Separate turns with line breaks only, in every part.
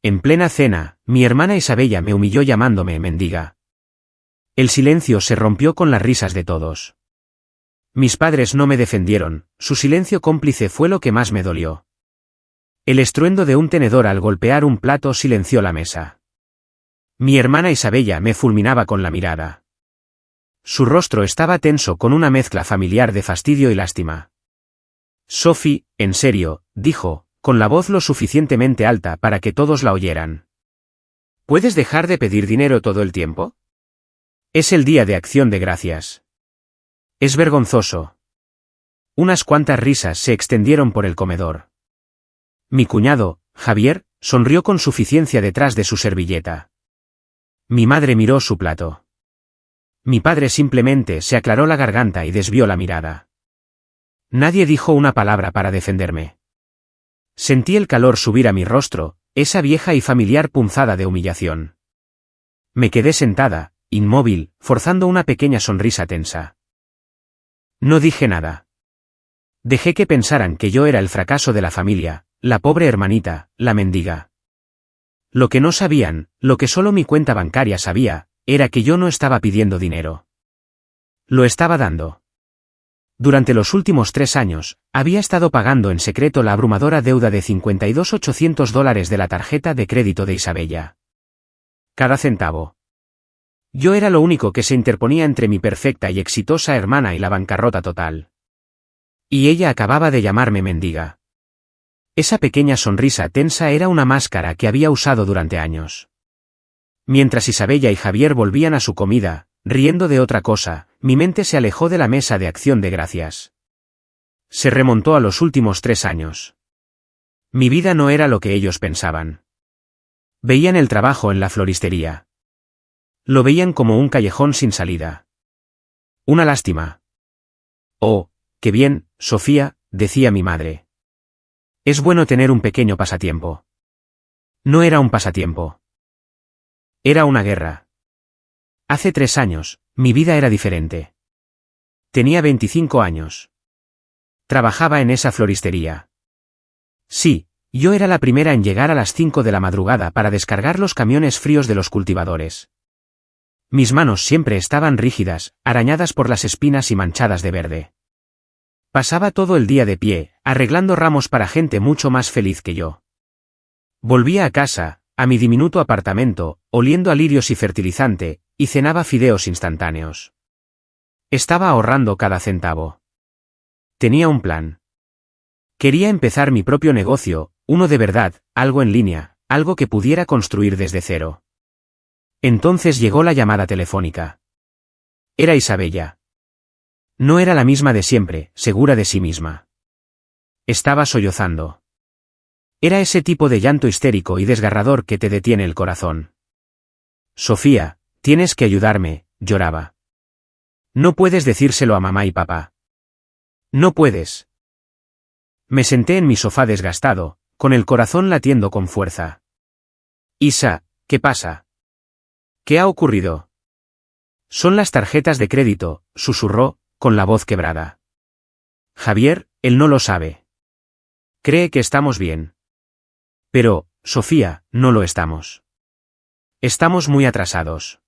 En plena cena, mi hermana Isabella me humilló llamándome mendiga. El silencio se rompió con las risas de todos. Mis padres no me defendieron, su silencio cómplice fue lo que más me dolió. El estruendo de un tenedor al golpear un plato silenció la mesa. Mi hermana Isabella me fulminaba con la mirada. Su rostro estaba tenso con una mezcla familiar de fastidio y lástima. Sophie, en serio, dijo, con la voz lo suficientemente alta para que todos la oyeran. ¿Puedes dejar de pedir dinero todo el tiempo? Es el día de Acción de Gracias. Es vergonzoso. Unas cuantas risas se extendieron por el comedor. Mi cuñado, Javier, sonrió con suficiencia detrás de su servilleta. Mi madre miró su plato. Mi padre simplemente se aclaró la garganta y desvió la mirada. Nadie dijo una palabra para defenderme. Sentí el calor subir a mi rostro, esa vieja y familiar punzada de humillación. Me quedé sentada, inmóvil, forzando una pequeña sonrisa tensa. No dije nada. Dejé que pensaran que yo era el fracaso de la familia, la pobre hermanita, la mendiga. Lo que no sabían, lo que solo mi cuenta bancaria sabía, era que yo no estaba pidiendo dinero. Lo estaba dando. Durante los últimos 3 años, había estado pagando en secreto la abrumadora deuda de $52.800 de la tarjeta de crédito de Isabella. Cada centavo. Yo era lo único que se interponía entre mi perfecta y exitosa hermana y la bancarrota total. Y ella acababa de llamarme mendiga. Esa pequeña sonrisa tensa era una máscara que había usado durante años. Mientras Isabella y Javier volvían a su comida, riendo de otra cosa, mi mente se alejó de la mesa de Acción de Gracias. Se remontó a los últimos 3 años. Mi vida no era lo que ellos pensaban. Veían el trabajo en la floristería. Lo veían como un callejón sin salida. Una lástima. Oh, qué bien, Sofía, decía mi madre. Es bueno tener un pequeño pasatiempo. No era un pasatiempo. Era una guerra. Hace 3 años, mi vida era diferente. Tenía 25 años. Trabajaba en esa floristería. Sí, yo era la primera en llegar a las 5 de la madrugada para descargar los camiones fríos de los cultivadores. Mis manos siempre estaban rígidas, arañadas por las espinas y manchadas de verde. Pasaba todo el día de pie, arreglando ramos para gente mucho más feliz que yo. Volvía a casa, a mi diminuto apartamento, oliendo a lirios y fertilizante, y cenaba fideos instantáneos. Estaba ahorrando cada centavo. Tenía un plan. Quería empezar mi propio negocio, uno de verdad, algo en línea, algo que pudiera construir desde cero. Entonces llegó la llamada telefónica. Era Isabella. No era la misma de siempre, segura de sí misma. Estaba sollozando. Era ese tipo de llanto histérico y desgarrador que te detiene el corazón. Sofía, tienes que ayudarme, lloraba. No puedes decírselo a mamá y papá. No puedes. Me senté en mi sofá desgastado, con el corazón latiendo con fuerza. Isa, ¿qué pasa? ¿Qué ha ocurrido? Son las tarjetas de crédito, susurró, con la voz quebrada. Javier, él no lo sabe. Cree que estamos bien. Pero, Sofía, no lo estamos. Estamos muy atrasados.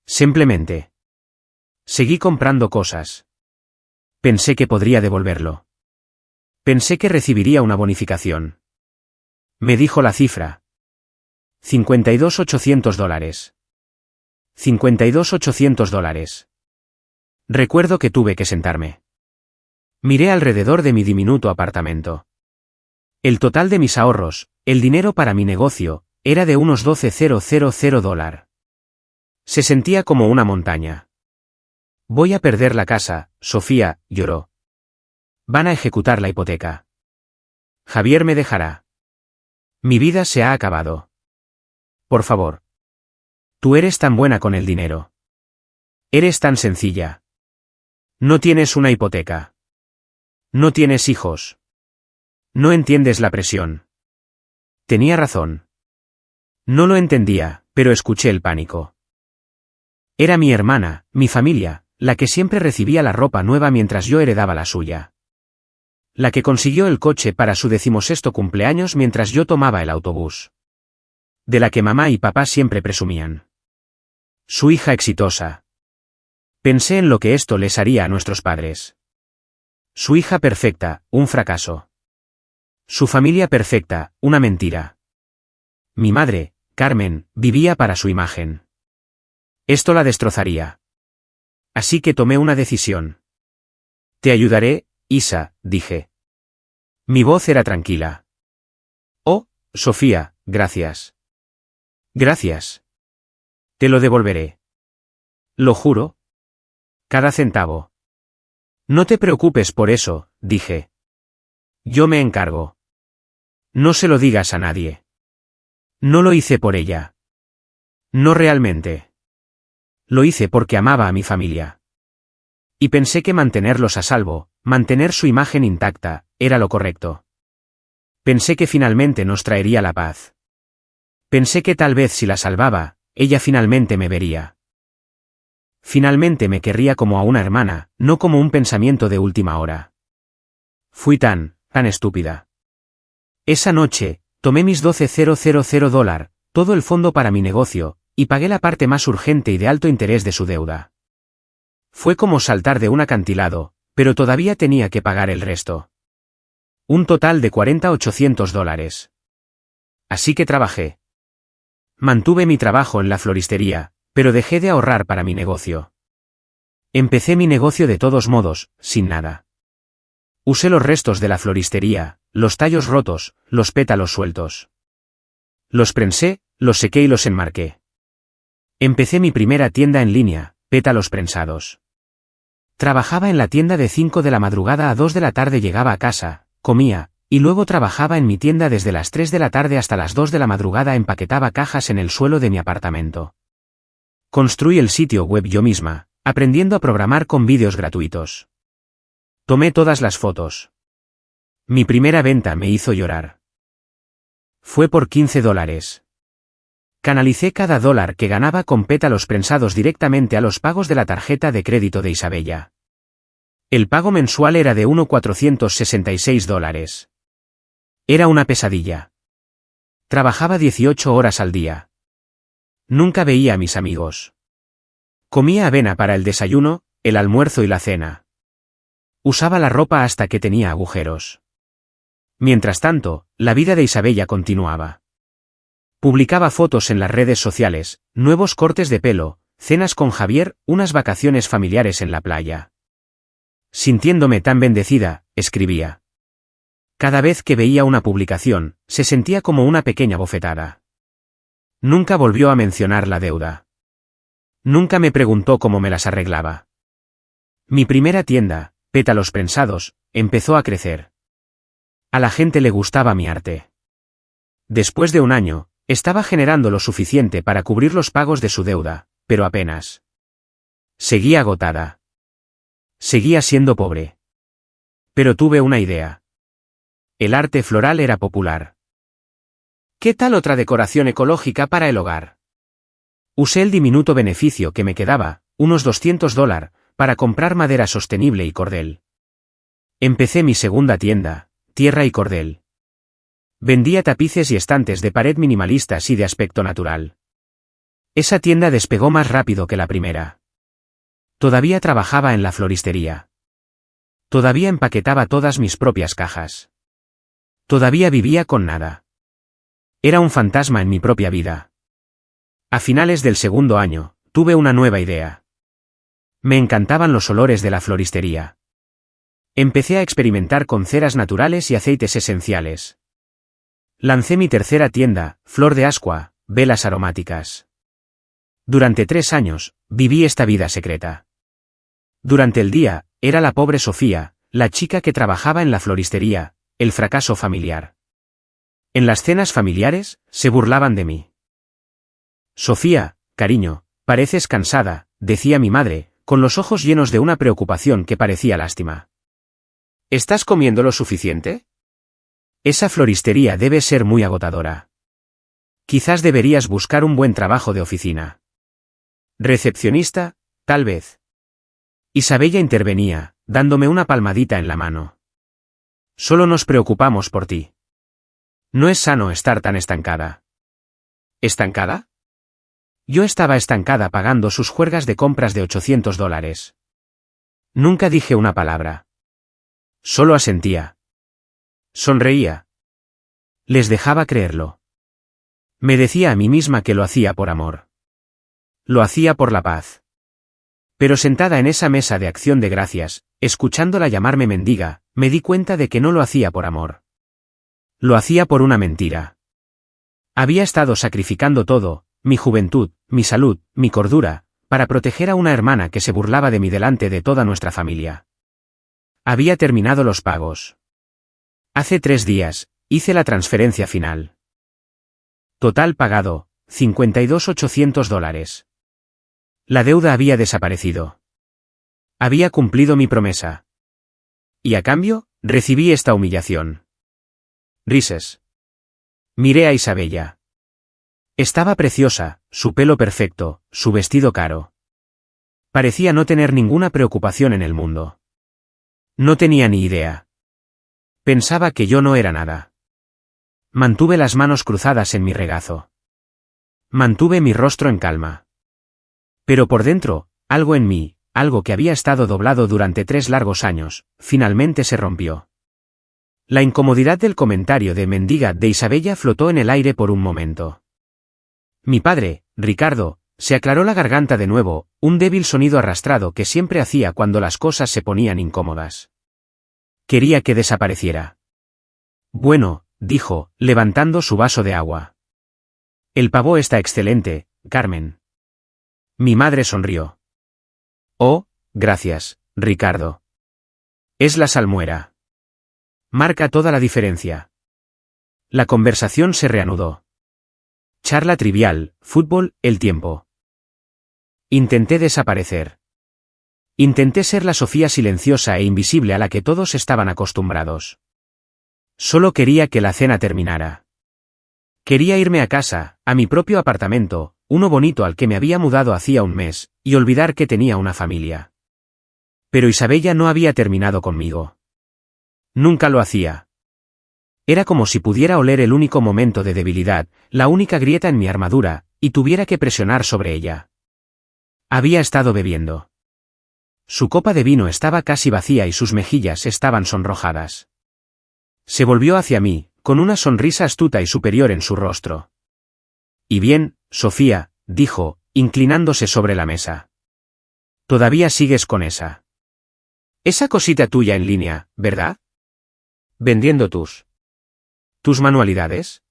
Simplemente. Seguí comprando cosas. Pensé que podría devolverlo. Pensé que recibiría una bonificación. Me dijo la cifra. $52.800. $52.800. Recuerdo que tuve que sentarme. Miré alrededor de mi diminuto apartamento. El total de mis ahorros, el dinero para mi negocio, era de unos $12,000. Se sentía como una montaña. Voy a perder la casa, Sofía, lloró. Van a ejecutar la hipoteca. Javier me dejará. Mi vida se ha acabado. Por favor. Tú eres tan buena con el dinero. Eres tan sencilla. No tienes una hipoteca. No tienes hijos. No entiendes la presión. Tenía razón. No lo entendía, pero escuché el pánico. Era mi hermana, mi familia, la que siempre recibía la ropa nueva mientras yo heredaba la suya. La que consiguió el coche para su 16º cumpleaños mientras yo tomaba el autobús. de la que mamá y papá siempre presumían. Su hija exitosa. Pensé en lo que esto les haría a nuestros padres. Su hija perfecta, un fracaso. Su familia perfecta, una mentira. Mi madre, Carmen, vivía para su imagen. Esto la destrozaría. Así que tomé una decisión. Te ayudaré, Isa, dije. Mi voz era tranquila. Oh, Sofía, gracias. Gracias. Te lo devolveré. Lo juro. Cada centavo. No te preocupes por eso, dije. Yo me encargo. No se lo digas a nadie. No lo hice por ella. No realmente. Lo hice porque amaba a mi familia. Y pensé que mantenerlos a salvo, mantener su imagen intacta, era lo correcto. Pensé que finalmente nos traería la paz. Pensé que tal vez si la salvaba, ella finalmente me vería. Finalmente me querría como a una hermana, no como un pensamiento de última hora. Fui tan estúpida. Esa noche, tomé mis $12,000, todo el fondo para mi negocio, y pagué la parte más urgente y de alto interés de su deuda. Fue como saltar de un acantilado, pero todavía tenía que pagar el resto. Un total de $48,000. Así que trabajé. Mantuve mi trabajo en la floristería, pero dejé de ahorrar para mi negocio. Empecé mi negocio de todos modos, sin nada. Usé los restos de la floristería, los tallos rotos, los pétalos sueltos. Los prensé, los sequé y los enmarqué. Empecé mi primera tienda en línea, Pétalos Prensados. Trabajaba en la tienda de 5 de la madrugada a 2 de la tarde, llegaba a casa, comía, y luego trabajaba en mi tienda desde las 3 de la tarde hasta las 2 de la madrugada, empaquetaba cajas en el suelo de mi apartamento. Construí el sitio web yo misma, aprendiendo a programar con vídeos gratuitos. Tomé todas las fotos. Mi primera venta me hizo llorar. Fue por $15. Canalicé cada dólar que ganaba con pétalos prensados directamente a los pagos de la tarjeta de crédito de Isabella. El pago mensual era de $1,466. Era una pesadilla. Trabajaba 18 horas al día. Nunca veía a mis amigos. Comía avena para el desayuno, el almuerzo y la cena. Usaba la ropa hasta que tenía agujeros. Mientras tanto, la vida de Isabella continuaba. Publicaba fotos en las redes sociales, nuevos cortes de pelo, cenas con Javier, unas vacaciones familiares en la playa. Sintiéndome tan bendecida, escribía. Cada vez que veía una publicación, se sentía como una pequeña bofetada. Nunca volvió a mencionar la deuda. Nunca me preguntó cómo me las arreglaba. Mi primera tienda, Pétalos Prensados, empezó a crecer. A la gente le gustaba mi arte. Después de un año, estaba generando lo suficiente para cubrir los pagos de su deuda, pero apenas. Seguía agotada. Seguía siendo pobre. Pero tuve una idea. El arte floral era popular. ¿Qué tal otra decoración ecológica para el hogar? Usé el diminuto beneficio que me quedaba, unos $200, para comprar madera sostenible y cordel. Empecé mi segunda tienda, Tierra y Cordel. Vendía tapices y estantes de pared minimalistas y de aspecto natural. Esa tienda despegó más rápido que la primera. Todavía trabajaba en la floristería. Todavía empaquetaba todas mis propias cajas. Todavía vivía con nada. Era un fantasma en mi propia vida. A finales del segundo año, tuve una nueva idea. Me encantaban los olores de la floristería. Empecé a experimentar con ceras naturales y aceites esenciales. Lancé mi tercera tienda, Flor de Ascua, velas aromáticas. Durante 3 años, viví esta vida secreta. Durante el día, era la pobre Sofía, la chica que trabajaba en la floristería, el fracaso familiar. En las cenas familiares, se burlaban de mí. Sofía, cariño, pareces cansada, decía mi madre, con los ojos llenos de una preocupación que parecía lástima. ¿Estás comiendo lo suficiente? Esa floristería debe ser muy agotadora. Quizás deberías buscar un buen trabajo de oficina. Recepcionista, tal vez. Isabella intervenía, dándome una palmadita en la mano. Solo nos preocupamos por ti. No es sano estar tan estancada. ¿Estancada? Yo estaba estancada pagando sus juergas de compras de $800. Nunca dije una palabra. Solo asentía. Sonreía. Les dejaba creerlo. Me decía a mí misma que lo hacía por amor. Lo hacía por la paz. Pero sentada en esa mesa de acción de gracias, escuchándola llamarme mendiga, me di cuenta de que no lo hacía por amor. Lo hacía por una mentira. Había estado sacrificando todo, mi juventud, mi salud, mi cordura, para proteger a una hermana que se burlaba de mí delante de toda nuestra familia. Había terminado los pagos. Hace 3 días, hice la transferencia final. Total pagado, $52.800. La deuda había desaparecido. Había cumplido mi promesa. Y a cambio, recibí esta humillación. Risas. Miré a Isabella. Estaba preciosa, su pelo perfecto, su vestido caro. Parecía no tener ninguna preocupación en el mundo. No tenía ni idea. Pensaba que yo no era nada. Mantuve las manos cruzadas en mi regazo. Mantuve mi rostro en calma. Pero por dentro, algo en mí, algo que había estado doblado durante 3 largos años, finalmente se rompió. La incomodidad del comentario de mendiga de Isabella flotó en el aire por un momento. Mi padre, Ricardo, se aclaró la garganta de nuevo, un débil sonido arrastrado que siempre hacía cuando las cosas se ponían incómodas. Quería que desapareciera. Bueno, dijo, levantando su vaso de agua. El pavó está excelente, Carmen. Mi madre sonrió. Oh, gracias, Ricardo. Es la salmuera. Marca toda la diferencia. La conversación se reanudó. Charla trivial, fútbol, el tiempo. Intenté desaparecer. Intenté ser la Sofía silenciosa e invisible a la que todos estaban acostumbrados. Solo quería que la cena terminara. Quería irme a casa, a mi propio apartamento, uno bonito al que me había mudado hacía un mes, y olvidar que tenía una familia. Pero Isabella no había terminado conmigo. Nunca lo hacía. Era como si pudiera oler el único momento de debilidad, la única grieta en mi armadura, y tuviera que presionar sobre ella. Había estado bebiendo. Su copa de vino estaba casi vacía y sus mejillas estaban sonrojadas. Se volvió hacia mí, con una sonrisa astuta y superior en su rostro. Y bien, Sofía, dijo, inclinándose sobre la mesa. Todavía sigues con esa cosita tuya en línea, ¿verdad? Vendiendo tus manualidades.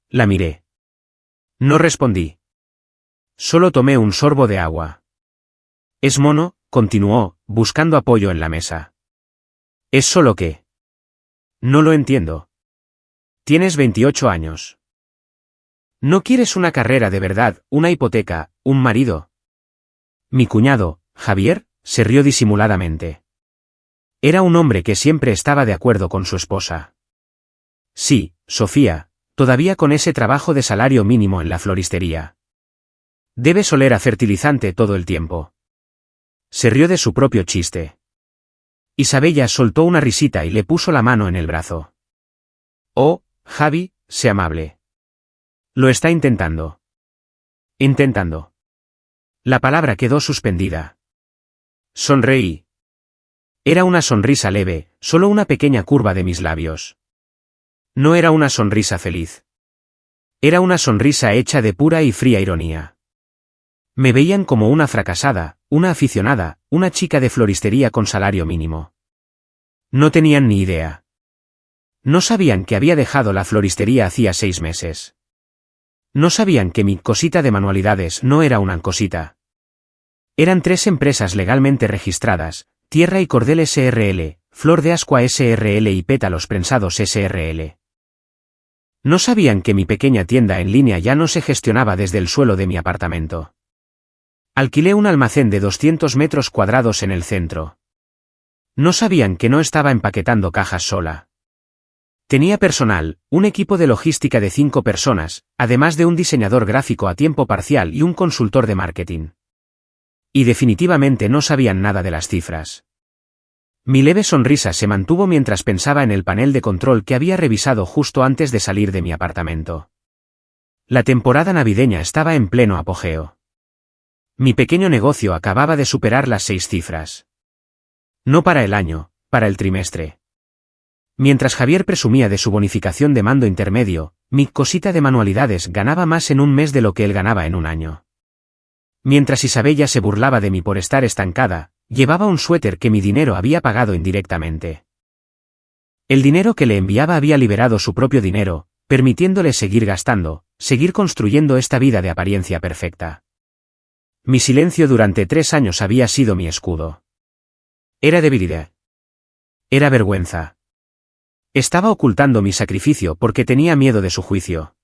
La miré. No respondí. Solo tomé un sorbo de agua. Es mono, continuó, buscando apoyo en la mesa. Es solo que... No lo entiendo. Tienes 28 años. ¿No quieres una carrera de verdad, una hipoteca, un marido? Mi cuñado, Javier, se rió disimuladamente. Era un hombre que siempre estaba de acuerdo con su esposa. Sí, Sofía, todavía con ese trabajo de salario mínimo en la floristería. Debes oler a fertilizante todo el tiempo. Se rió de su propio chiste. Isabella soltó una risita y le puso la mano en el brazo. Oh, Javi, sé amable. Lo está intentando. Intentando. La palabra quedó suspendida. Sonreí. Era una sonrisa leve, solo una pequeña curva de mis labios. No era una sonrisa feliz. Era una sonrisa hecha de pura y fría ironía. Me veían como una fracasada, una aficionada, una chica de floristería con salario mínimo. No tenían ni idea. No sabían que había dejado la floristería hacía 6 meses. No sabían que mi cosita de manualidades no era una cosita. Eran 3 empresas legalmente registradas, Tierra y Cordel S.r.l., Flor de Ascua S.r.l. y Pétalos Prensados S.r.l. No sabían que mi pequeña tienda en línea ya no se gestionaba desde el suelo de mi apartamento. Alquilé un almacén de 200 metros cuadrados en el centro. No sabían que no estaba empaquetando cajas sola. Tenía personal, un equipo de logística de 5 personas, además de un diseñador gráfico a tiempo parcial y un consultor de marketing. Y definitivamente no sabían nada de las cifras. Mi leve sonrisa se mantuvo mientras pensaba en el panel de control que había revisado justo antes de salir de mi apartamento. La temporada navideña estaba en pleno apogeo. Mi pequeño negocio acababa de superar las 6 cifras. No para el año, para el trimestre. Mientras Javier presumía de su bonificación de mando intermedio, mi cosita de manualidades ganaba más en un mes de lo que él ganaba en un año. Mientras Isabella se burlaba de mí por estar estancada, llevaba un suéter que mi dinero había pagado indirectamente. El dinero que le enviaba había liberado su propio dinero, permitiéndole seguir gastando, seguir construyendo esta vida de apariencia perfecta. Mi silencio durante 3 años había sido mi escudo. Era debilidad. Era vergüenza. Estaba ocultando mi sacrificio porque tenía miedo de su juicio.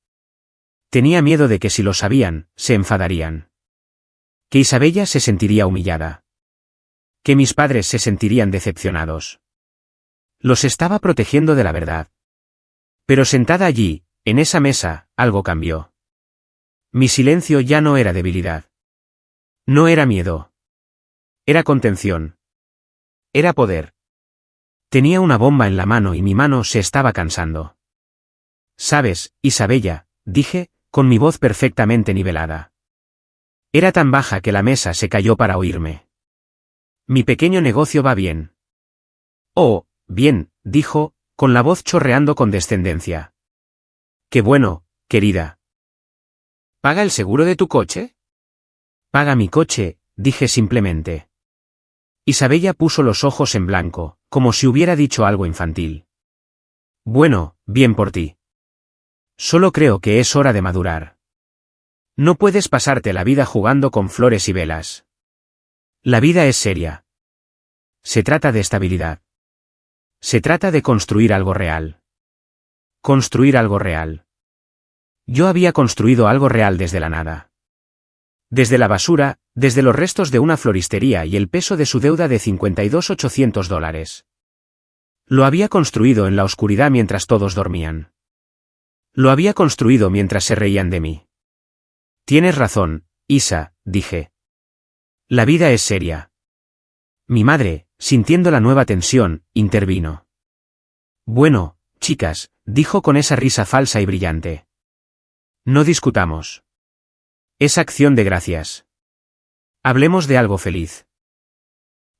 Tenía miedo de que si lo sabían, se enfadarían. Que Isabella se sentiría humillada. Que mis padres se sentirían decepcionados. Los estaba protegiendo de la verdad. Pero sentada allí, en esa mesa, algo cambió. Mi silencio ya no era debilidad. No era miedo. Era contención. Era poder. Tenía una bomba en la mano y mi mano se estaba cansando. «Sabes, Isabella», dije, con mi voz perfectamente nivelada. Era tan baja que la mesa se cayó para oírme. «Mi pequeño negocio va bien». «Oh, bien», dijo, con la voz chorreando con descendencia. «Qué bueno, querida». «¿Paga el seguro de tu coche?» «Paga mi coche», dije simplemente. Isabella puso los ojos en blanco, como si hubiera dicho algo infantil. «Bueno, bien por ti. Solo creo que es hora de madurar. No puedes pasarte la vida jugando con flores y velas. La vida es seria. Se trata de estabilidad. Se trata de construir algo real. Construir algo real». Yo había construido algo real desde la nada. Desde la basura, desde los restos de una floristería y el peso de su deuda de $52,800. Lo había construido en la oscuridad mientras todos dormían. Lo había construido mientras se reían de mí. «Tienes razón, Isa», dije. «La vida es seria». Mi madre, sintiendo la nueva tensión, intervino. «Bueno, chicas», dijo con esa risa falsa y brillante. «No discutamos. Es acción de gracias. Hablemos de algo feliz.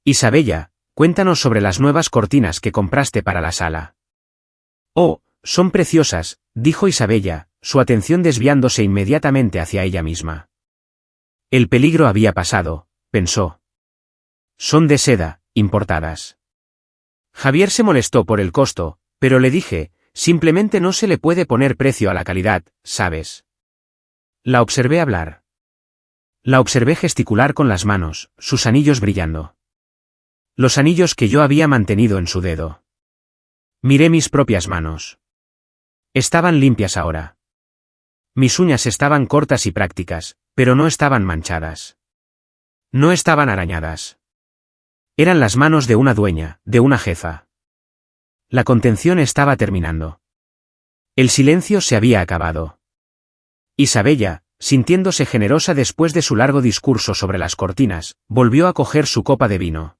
Isabella, cuéntanos sobre las nuevas cortinas que compraste para la sala». «Oh, son preciosas», dijo Isabella, su atención desviándose inmediatamente hacia ella misma. El peligro había pasado, pensó. «Son de seda, importadas». Javier se molestó por el costo, pero le dije, simplemente no se le puede poner precio a la calidad, ¿sabes? La observé hablar. La observé gesticular con las manos, sus anillos brillando. Los anillos que yo había mantenido en su dedo. Miré mis propias manos. Estaban limpias ahora. Mis uñas estaban cortas y prácticas, pero no estaban manchadas. No estaban arañadas. Eran las manos de una dueña, de una jefa. La contención estaba terminando. El silencio se había acabado. Isabella, sintiéndose generosa después de su largo discurso sobre las cortinas, volvió a coger su copa de vino.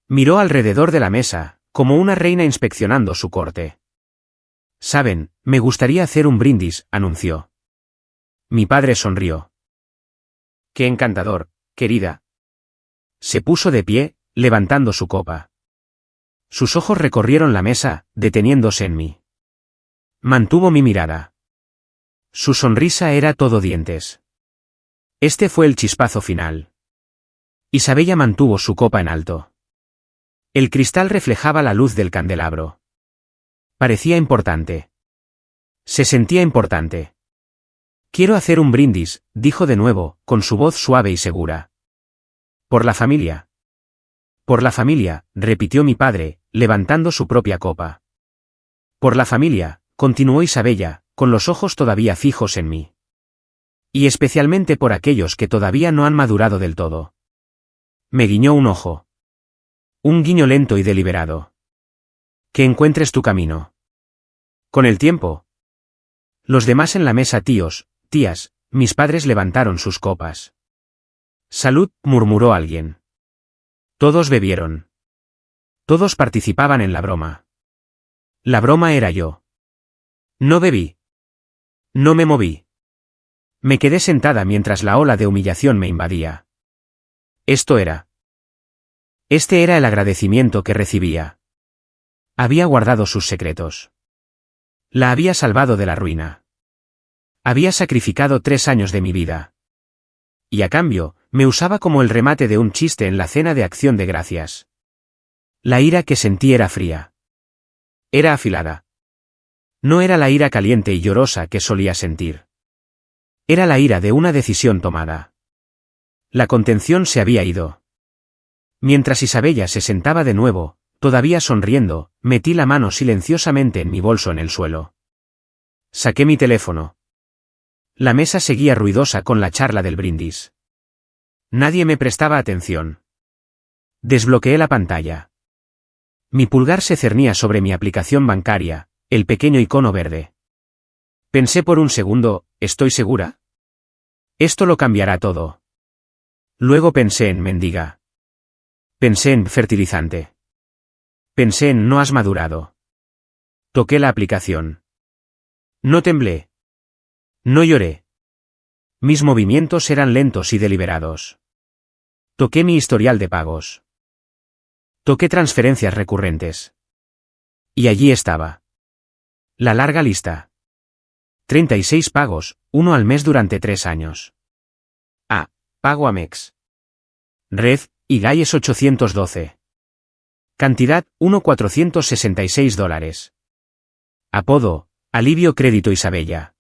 Miró alrededor de la mesa, como una reina inspeccionando su corte. «Saben, me gustaría hacer un brindis», anunció. Mi padre sonrió. «Qué encantador, querida». Se puso de pie, levantando su copa. Sus ojos recorrieron la mesa, deteniéndose en mí. Mantuvo mi mirada. Su sonrisa era todo dientes. Este fue el chispazo final. Isabella mantuvo su copa en alto. El cristal reflejaba la luz del candelabro. Parecía importante. Se sentía importante. «Quiero hacer un brindis», dijo de nuevo, con su voz suave y segura. «Por la familia». «Por la familia», repitió mi padre, levantando su propia copa. «Por la familia», continuó Isabella, con los ojos todavía fijos en mí. «Y especialmente por aquellos que todavía no han madurado del todo». Me guiñó un ojo. Un guiño lento y deliberado. «Que encuentres tu camino». «Con el tiempo». Los demás en la mesa, tíos, tías, mis padres levantaron sus copas. «Salud», murmuró alguien. Todos bebieron. Todos participaban en la broma. La broma era yo. No bebí. No me moví. Me quedé sentada mientras la ola de humillación me invadía. Este era el agradecimiento que recibía. Había guardado sus secretos. La había salvado de la ruina. Había sacrificado 3 años de mi vida. Y a cambio, me usaba como el remate de un chiste en la cena de acción de gracias. La ira que sentí era fría. Era afilada. No era la ira caliente y llorosa que solía sentir. Era la ira de una decisión tomada. La contención se había ido. Mientras Isabella se sentaba de nuevo, todavía sonriendo, metí la mano silenciosamente en mi bolso en el suelo. Saqué mi teléfono. La mesa seguía ruidosa con la charla del brindis. Nadie me prestaba atención. Desbloqueé la pantalla. Mi pulgar se cernía sobre mi aplicación bancaria, el pequeño icono verde. Pensé por un segundo, ¿estoy segura? Esto lo cambiará todo. Luego pensé en mendiga. Pensé en fertilizante. Pensé en no has madurado. Toqué la aplicación. No temblé. No lloré. Mis movimientos eran lentos y deliberados. Toqué mi historial de pagos. Toqué transferencias recurrentes. Y allí estaba. La larga lista. 36 pagos, 1 al mes durante 3 años. A. Pago Amex. Red, IGAIES 812. Cantidad, $1,466. Apodo, Alivio Crédito Isabella.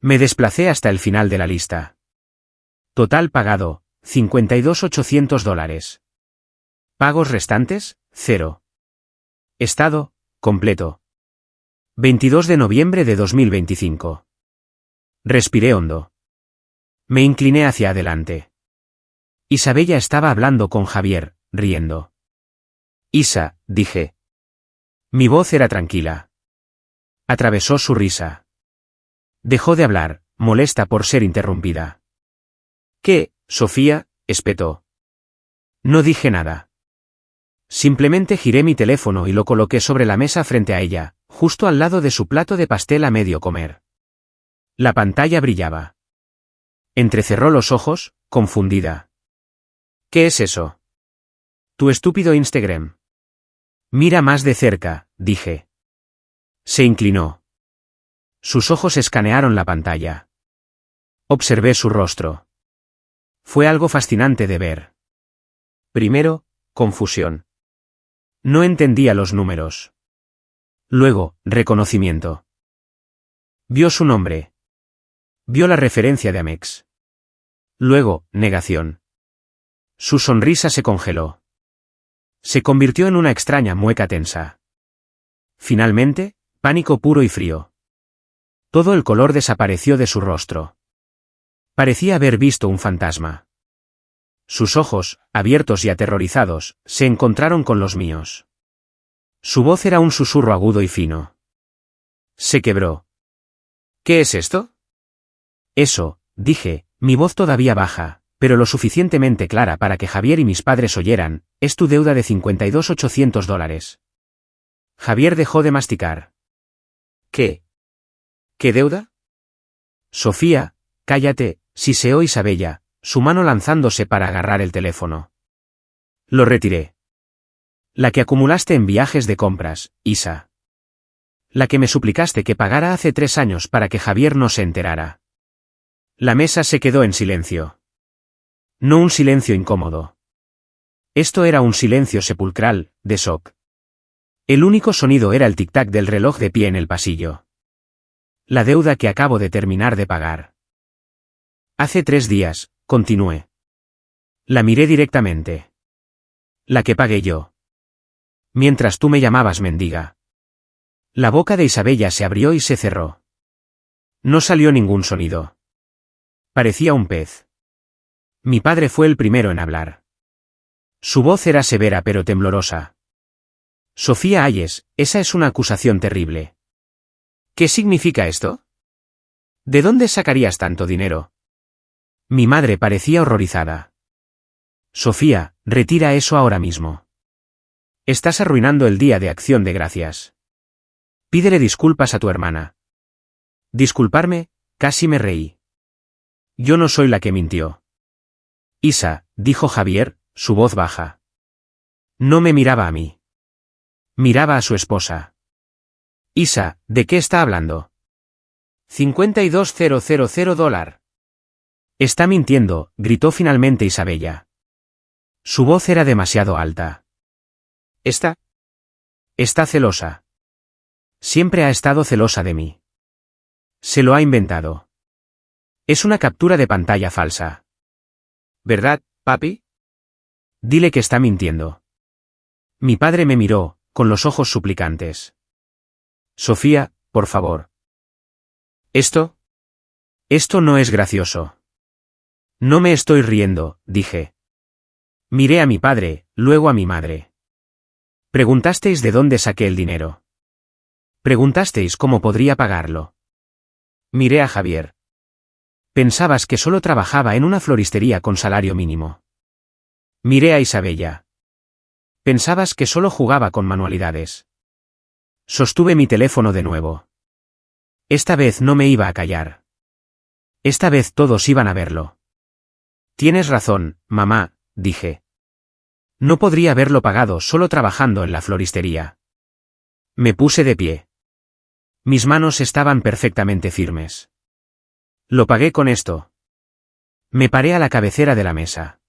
Me desplacé hasta el final de la lista. Total pagado, $52,800. Pagos restantes, 0. Estado, completo. 22 de noviembre de 2025. Respiré hondo. Me incliné hacia adelante. Isabella estaba hablando con Javier, riendo. Isa, dije. Mi voz era tranquila. Atravesó su risa. Dejó de hablar, molesta por ser interrumpida. ¿Qué, Sofía? Espetó. No dije nada. Simplemente giré mi teléfono y lo coloqué sobre la mesa frente a ella, justo al lado de su plato de pastel a medio comer. La pantalla brillaba. Entrecerró los ojos, confundida. ¿Qué es eso? Tu estúpido Instagram. Mira más de cerca, dije. Se inclinó. Sus ojos escanearon la pantalla. Observé su rostro. Fue algo fascinante de ver. Primero, confusión. No entendía los números. Luego, reconocimiento. Vio su nombre. Vio la referencia de Amex. Luego, negación. Su sonrisa se congeló. Se convirtió en una extraña mueca tensa. Finalmente, pánico puro y frío. Todo el color desapareció de su rostro. Parecía haber visto un fantasma. Sus ojos, abiertos y aterrorizados, se encontraron con los míos. Su voz era un susurro agudo y fino. Se quebró. ¿Qué es esto? Eso, dije, mi voz todavía baja, pero lo suficientemente clara para que Javier y mis padres oyeran, es tu deuda de $52,800. Javier dejó de masticar. ¿Qué? ¿Qué deuda? Sofía, cállate, siseó Isabella, su mano lanzándose para agarrar el teléfono. Lo retiré. La que acumulaste en viajes de compras, Isa. La que me suplicaste que pagara hace 3 años para que Javier no se enterara. La mesa se quedó en silencio. No un silencio incómodo. Esto era un silencio sepulcral, de shock. El único sonido era el tic-tac del reloj de pie en el pasillo. La deuda que acabo de terminar de pagar. Hace 3 días, continué. La miré directamente. La que pagué yo. Mientras tú me llamabas mendiga. La boca de Isabella se abrió y se cerró. No salió ningún sonido. Parecía un pez. Mi padre fue el primero en hablar. Su voz era severa pero temblorosa. Sofía Ayes, esa es una acusación terrible. ¿Qué significa esto? ¿De dónde sacarías tanto dinero? Mi madre parecía horrorizada. Sofía, retira eso ahora mismo. Estás arruinando el día de Acción de Gracias. Pídele disculpas a tu hermana. Disculparme, casi me reí. Yo no soy la que mintió. Isa, dijo Javier, su voz baja. No me miraba a mí. Miraba a su esposa. Isa, ¿de qué está hablando? $52,000. Está mintiendo, gritó finalmente Isabella. Su voz era demasiado alta. Está celosa. Siempre ha estado celosa de mí. Se lo ha inventado. Es una captura de pantalla falsa. ¿Verdad, papi? Dile que está mintiendo. Mi padre me miró, con los ojos suplicantes. Sofía, por favor. Esto no es gracioso. No me estoy riendo, dije. Miré a mi padre, luego a mi madre. Preguntasteis de dónde saqué el dinero. Preguntasteis cómo podría pagarlo. Miré a Javier. Pensabas que solo trabajaba en una floristería con salario mínimo. Miré a Isabella. Pensabas que solo jugaba con manualidades. Sostuve mi teléfono de nuevo. Esta vez no me iba a callar. Esta vez todos iban a verlo. Tienes razón, mamá, dije. No podría haberlo pagado solo trabajando en la floristería. Me puse de pie. Mis manos estaban perfectamente firmes. Lo pagué con esto. Me paré a la cabecera de la mesa.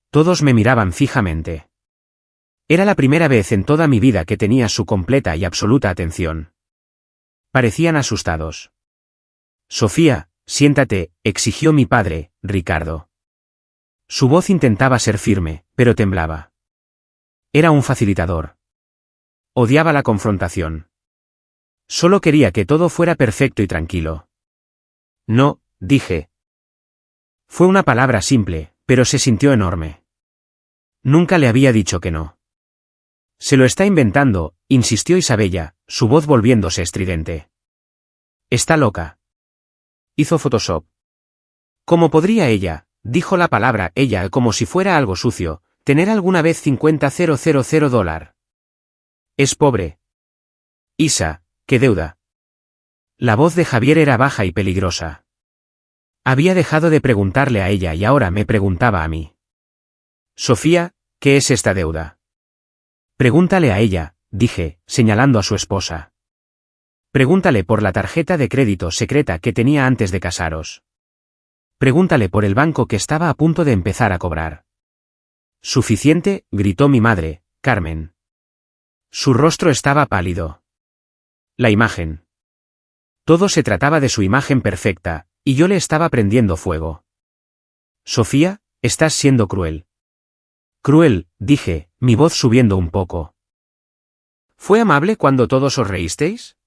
Todos me miraban fijamente. Era la primera vez en toda mi vida que tenía su completa y absoluta atención. Parecían asustados. Sofía, siéntate, exigió mi padre, Ricardo. Su voz intentaba ser firme, pero temblaba. Era un facilitador. Odiaba la confrontación. Solo quería que todo fuera perfecto y tranquilo. No, dije. Fue una palabra simple, pero se sintió enorme. Nunca le había dicho que no. Se lo está inventando, insistió Isabella, su voz volviéndose estridente. Está loca. Hizo Photoshop. ¿Cómo podría ella, dijo la palabra ella como si fuera algo sucio, tener alguna vez $50,000? Es pobre. Isa, ¿qué deuda? La voz de Javier era baja y peligrosa. Había dejado de preguntarle a ella y ahora me preguntaba a mí. Sofía, ¿qué es esta deuda? Pregúntale a ella, dije, señalando a su esposa. Pregúntale por la tarjeta de crédito secreta que tenía antes de casaros. Pregúntale por el banco que estaba a punto de empezar a cobrar. Suficiente, gritó mi madre, Carmen. Su rostro estaba pálido. La imagen. Todo se trataba de su imagen perfecta, y yo le estaba prendiendo fuego. Sofía, estás siendo cruel. Cruel, dije, mi voz subiendo un poco. ¿Fue amable cuando todos os reísteis?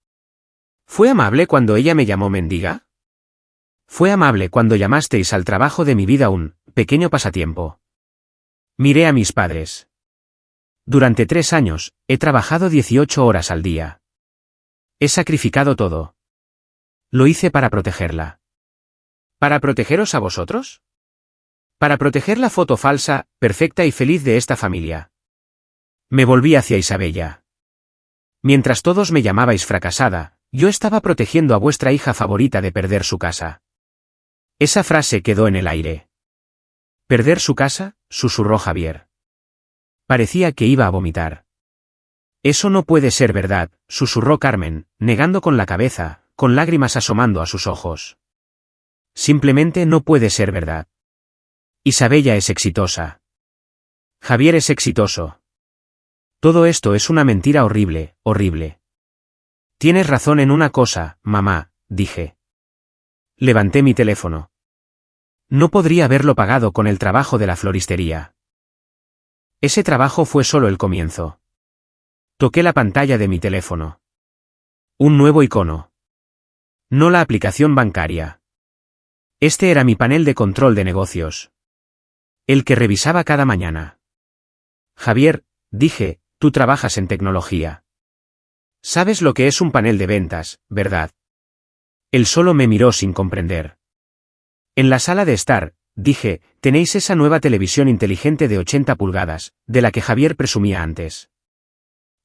¿Fue amable cuando ella me llamó mendiga? ¿Fue amable cuando llamasteis al trabajo de mi vida un pequeño pasatiempo? Miré a mis padres. Durante 3 años, he trabajado 18 horas al día. He sacrificado todo. Lo hice para protegerla. ¿Para protegeros a vosotros? Para proteger la foto falsa, perfecta y feliz de esta familia. Me volví hacia Isabella. Mientras todos me llamabais fracasada, yo estaba protegiendo a vuestra hija favorita de perder su casa. Esa frase quedó en el aire. ¿Perder su casa?, susurró Javier. Parecía que iba a vomitar. Eso no puede ser verdad, susurró Carmen, negando con la cabeza, con lágrimas asomando a sus ojos. Simplemente no puede ser verdad. Isabella es exitosa. Javier es exitoso. Todo esto es una mentira horrible, horrible. Tienes razón en una cosa, mamá, dije. Levanté mi teléfono. No podría haberlo pagado con el trabajo de la floristería. Ese trabajo fue solo el comienzo. Toqué la pantalla de mi teléfono. Un nuevo icono. No la aplicación bancaria. Este era mi panel de control de negocios. El que revisaba cada mañana. Javier, dije, tú trabajas en tecnología. Sabes lo que es un panel de ventas, ¿verdad? Él solo me miró sin comprender. En la sala de estar, dije, tenéis esa nueva televisión inteligente de 80 pulgadas, de la que Javier presumía antes.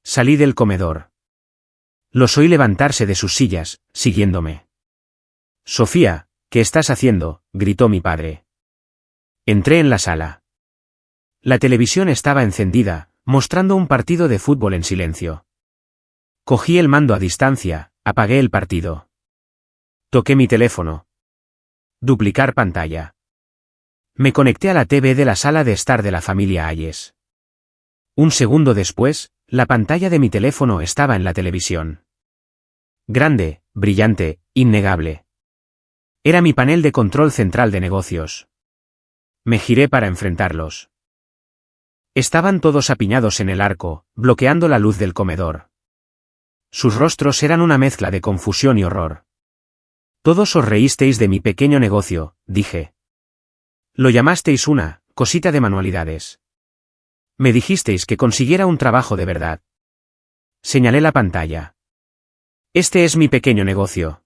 Salí del comedor. Los oí levantarse de sus sillas, siguiéndome. Sofía, ¿Qué estás haciendo?, gritó mi padre. Entré en la sala. La televisión estaba encendida, mostrando un partido de fútbol en silencio. Cogí el mando a distancia, apagué el partido. Toqué mi teléfono. Duplicar pantalla. Me conecté a la TV de la sala de estar de la familia Hayes. Un segundo después, la pantalla de mi teléfono estaba en la televisión. Grande, brillante, innegable. Era mi panel de control central de negocios. Me giré para enfrentarlos. Estaban todos apiñados en el arco, bloqueando la luz del comedor. Sus rostros eran una mezcla de confusión y horror. Todos os reísteis de mi pequeño negocio, dije. Lo llamasteis una cosita de manualidades. Me dijisteis que consiguiera un trabajo de verdad. Señalé la pantalla. Este es mi pequeño negocio.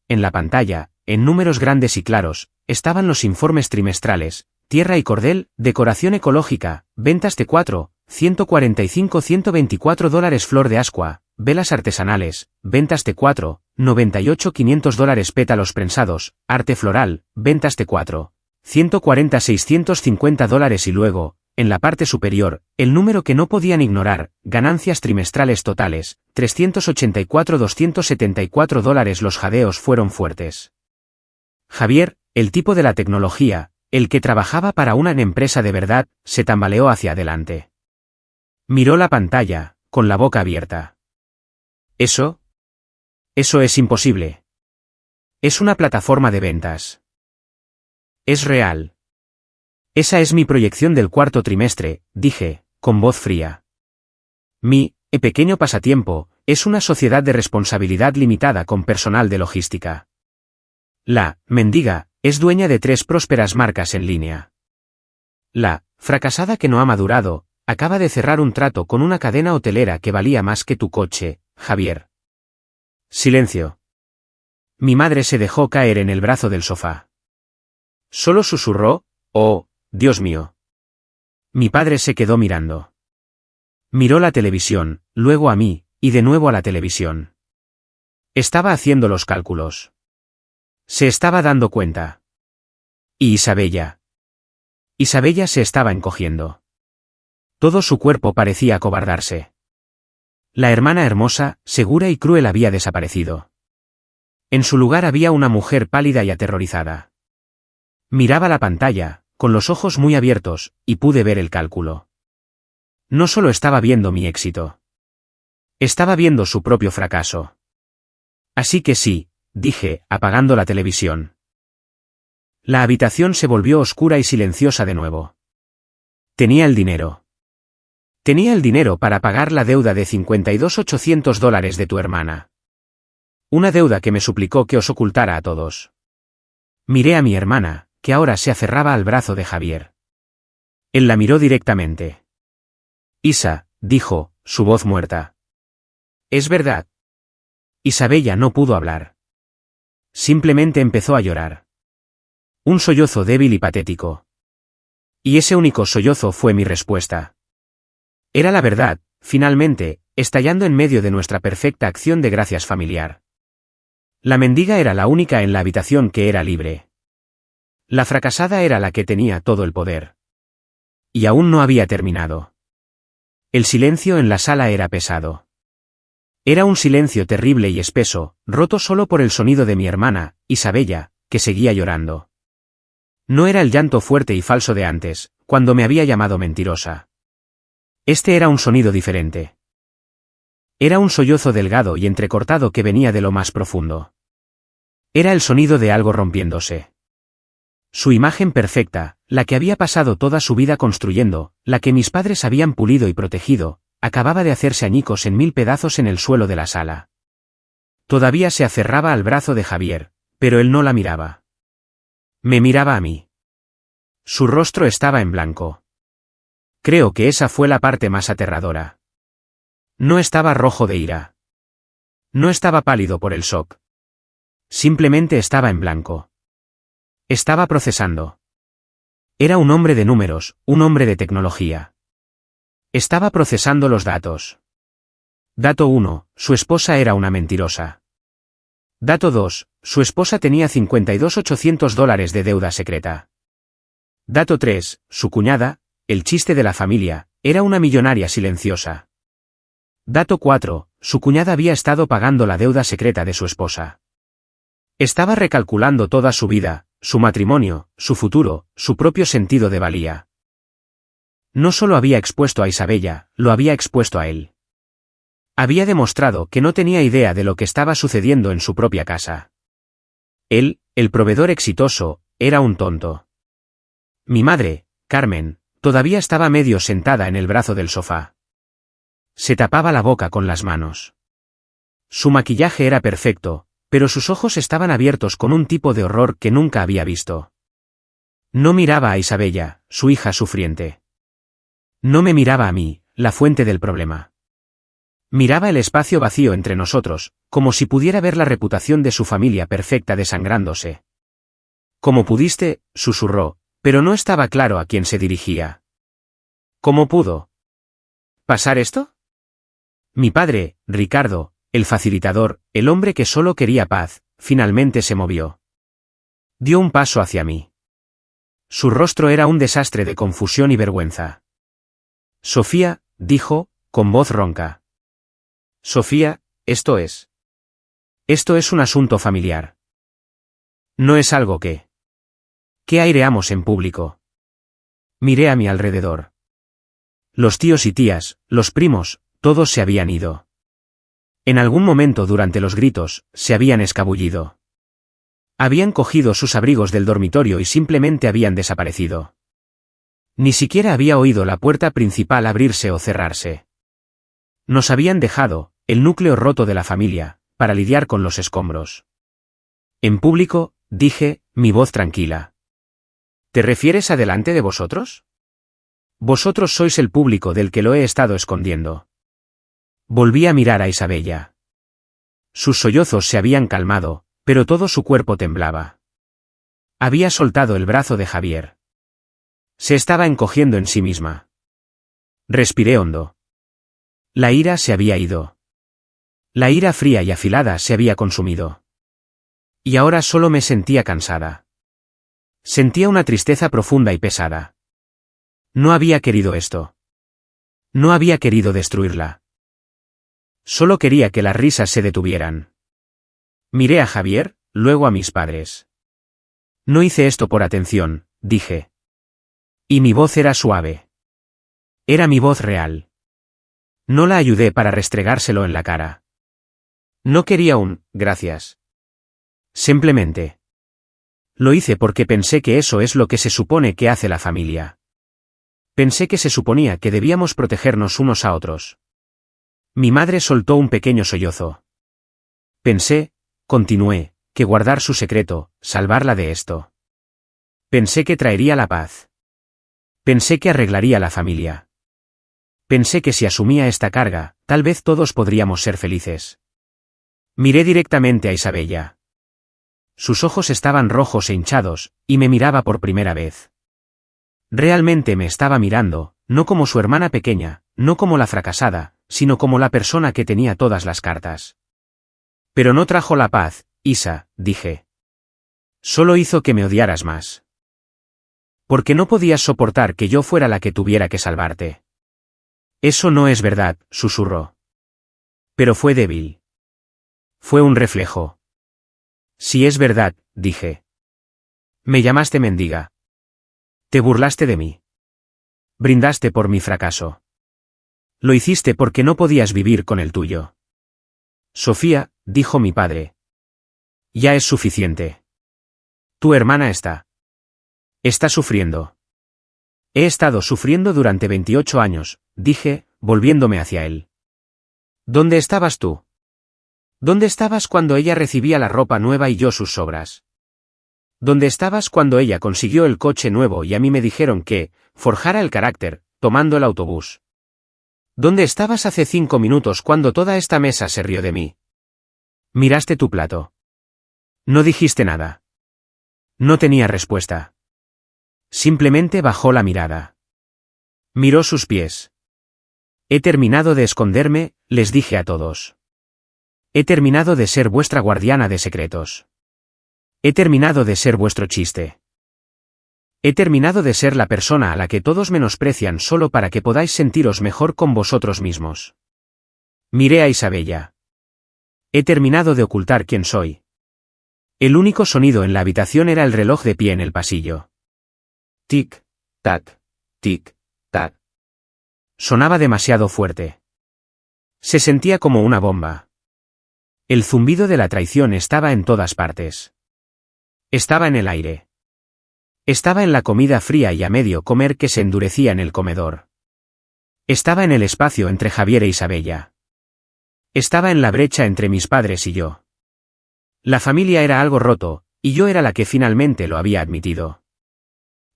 En la pantalla, en números grandes y claros, estaban los informes trimestrales: tierra y cordel, decoración ecológica, ventas T4, $145-124 flor de Ascua, velas artesanales, ventas T4, $98-500 pétalos prensados, arte floral, ventas T4, $140-650 y luego, en la parte superior, el número que no podían ignorar: ganancias trimestrales totales, $384-274. Los jadeos fueron fuertes. Javier, el tipo de la tecnología, el que trabajaba para una empresa de verdad, se tambaleó hacia adelante. Miró la pantalla, con la boca abierta. ¿Eso? Eso es imposible. Es una plataforma de ventas. Es real. Esa es mi proyección del cuarto trimestre, dije, con voz fría. Mi pequeño pasatiempo es una sociedad de responsabilidad limitada con personal de logística. La mendiga es dueña de 3 prósperas marcas en línea. La fracasada que no ha madurado acaba de cerrar un trato con una cadena hotelera que valía más que tu coche, Javier. Silencio. Mi madre se dejó caer en el brazo del sofá. Solo susurró: «Oh, Dios mío». Mi padre se quedó mirando. Miró la televisión, luego a mí, y de nuevo a la televisión. Estaba haciendo los cálculos. Se estaba dando cuenta. Y Isabella. Isabella se estaba encogiendo. Todo su cuerpo parecía acobardarse. La hermana hermosa, segura y cruel había desaparecido. En su lugar había una mujer pálida y aterrorizada. Miraba la pantalla, con los ojos muy abiertos, y pude ver el cálculo. No solo estaba viendo mi éxito. Estaba viendo su propio fracaso. Así que sí, dije, apagando la televisión. La habitación se volvió oscura y silenciosa de nuevo. Tenía el dinero. Tenía el dinero para pagar la deuda de $52.800 de tu hermana. Una deuda que me suplicó que os ocultara a todos. Miré a mi hermana, que ahora se aferraba al brazo de Javier. Él la miró directamente. Isa, dijo, su voz muerta. Es verdad. Isabella no pudo hablar. Simplemente empezó a llorar. Un sollozo débil y patético. Y ese único sollozo fue mi respuesta. Era la verdad, finalmente, estallando en medio de nuestra perfecta acción de gracias familiar. La mendiga era la única en la habitación que era libre. La fracasada era la que tenía todo el poder. Y aún no había terminado. El silencio en la sala era pesado. Era un silencio terrible y espeso, roto solo por el sonido de mi hermana, Isabella, que seguía llorando. No era el llanto fuerte y falso de antes, cuando me había llamado mentirosa. Este era un sonido diferente. Era un sollozo delgado y entrecortado que venía de lo más profundo. Era el sonido de algo rompiéndose. Su imagen perfecta, la que había pasado toda su vida construyendo, la que mis padres habían pulido y protegido, acababa de hacerse añicos en 1000 pedazos en el suelo de la sala. Todavía se aferraba al brazo de Javier, pero él no la miraba. Me miraba a mí. Su rostro estaba en blanco. Creo que esa fue la parte más aterradora. No estaba rojo de ira. No estaba pálido por el shock. Simplemente estaba en blanco. Estaba procesando. Era un hombre de números, un hombre de tecnología. Estaba procesando los datos. Dato 1, su esposa era una mentirosa. Dato 2. Su esposa tenía $52.800 de deuda secreta. Dato 3. Su cuñada, el chiste de la familia, era una millonaria silenciosa. Dato 4. Su cuñada había estado pagando la deuda secreta de su esposa. Estaba recalculando toda su vida, su matrimonio, su futuro, su propio sentido de valía. No solo había expuesto a Isabella, lo había expuesto a él. Había demostrado que no tenía idea de lo que estaba sucediendo en su propia casa. Él, el proveedor exitoso, era un tonto. Mi madre, Carmen, todavía estaba medio sentada en el brazo del sofá. Se tapaba la boca con las manos. Su maquillaje era perfecto, pero sus ojos estaban abiertos con un tipo de horror que nunca había visto. No miraba a Isabella, su hija sufriente. No me miraba a mí, la fuente del problema. Miraba el espacio vacío entre nosotros, como si pudiera ver la reputación de su familia perfecta desangrándose. «¿Cómo pudiste?», susurró, pero no estaba claro a quién se dirigía. «¿Cómo pudo pasar esto?». Mi padre, Ricardo, el facilitador, el hombre que solo quería paz, finalmente se movió. Dio un paso hacia mí. Su rostro era un desastre de confusión y vergüenza. «Sofía», dijo, con voz ronca. «Sofía, esto es un asunto familiar. No es algo que aireamos en público». Miré a mi alrededor. Los tíos y tías, los primos, todos se habían ido. En algún momento durante los gritos, se habían escabullido. Habían cogido sus abrigos del dormitorio y simplemente habían desaparecido. Ni siquiera había oído la puerta principal abrirse o cerrarse. Nos habían dejado, el núcleo roto de la familia, para lidiar con los escombros. En público, dije, mi voz tranquila. ¿Te refieres a delante de vosotros? Vosotros sois el público del que lo he estado escondiendo. Volví a mirar a Isabella. Sus sollozos se habían calmado, pero todo su cuerpo temblaba. Había soltado el brazo de Javier. Se estaba encogiendo en sí misma. Respiré hondo. La ira se había ido. La ira fría y afilada se había consumido. Y ahora solo me sentía cansada. Sentía una tristeza profunda y pesada. No había querido esto. No había querido destruirla. Solo quería que las risas se detuvieran. Miré a Javier, luego a mis padres. No hice esto por atención, dije. Y mi voz era suave. Era mi voz real. No la ayudé para restregárselo en la cara. No quería un «gracias». Simplemente. Lo hice porque pensé que eso es lo que se supone que hace la familia. Pensé que se suponía que debíamos protegernos unos a otros. Mi madre soltó un pequeño sollozo. Pensé, continué, que guardar su secreto, salvarla de esto. Pensé que traería la paz. Pensé que arreglaría la familia. Pensé que si asumía esta carga, tal vez todos podríamos ser felices. Miré directamente a Isabella. Sus ojos estaban rojos e hinchados, y me miraba por primera vez. Realmente me estaba mirando, no como su hermana pequeña, no como la fracasada, sino como la persona que tenía todas las cartas. Pero no trajo la paz, Isa, dije. Solo hizo que me odiaras más. Porque no podías soportar que yo fuera la que tuviera que salvarte. Eso no es verdad, susurró. Pero fue débil. Fue un reflejo. Si es verdad, dije. Me llamaste mendiga. Te burlaste de mí. Brindaste por mi fracaso. Lo hiciste porque no podías vivir con el tuyo. Sofía, dijo mi padre. Ya es suficiente. Tu hermana está sufriendo. He estado sufriendo durante 28 años, dije, volviéndome hacia él. ¿Dónde estabas tú? ¿Dónde estabas cuando ella recibía la ropa nueva y yo sus sobras? ¿Dónde estabas cuando ella consiguió el coche nuevo y a mí me dijeron que forjara el carácter, tomando el autobús? ¿Dónde estabas hace 5 minutos cuando toda esta mesa se rió de mí? Miraste tu plato. No dijiste nada. No tenía respuesta. Simplemente bajó la mirada. Miró sus pies. He terminado de esconderme, les dije a todos. He terminado de ser vuestra guardiana de secretos. He terminado de ser vuestro chiste. He terminado de ser la persona a la que todos menosprecian solo para que podáis sentiros mejor con vosotros mismos. Miré a Isabella. He terminado de ocultar quién soy. El único sonido en la habitación era el reloj de pie en el pasillo. Tic, tac, tic, tac. Sonaba demasiado fuerte. Se sentía como una bomba. El zumbido de la traición estaba en todas partes. Estaba en el aire. Estaba en la comida fría y a medio comer que se endurecía en el comedor. Estaba en el espacio entre Javier e Isabella. Estaba en la brecha entre mis padres y yo. La familia era algo roto, y yo era la que finalmente lo había admitido.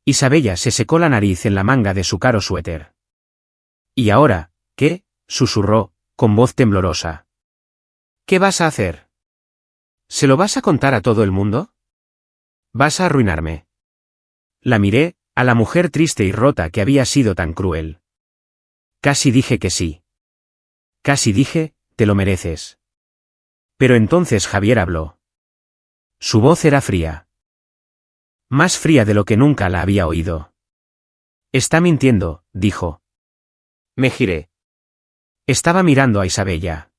Isabella se secó la nariz en la manga de su caro suéter. ¿Y ahora, qué?, susurró, con voz temblorosa. ¿Qué vas a hacer? ¿Se lo vas a contar a todo el mundo? Vas a arruinarme. La miré, a la mujer triste y rota que había sido tan cruel. Casi dije que sí. Casi dije, te lo mereces. Pero entonces Javier habló. Su voz era fría. Más fría de lo que nunca la había oído. Está mintiendo, dijo. Me giré. Estaba mirando a Isabella.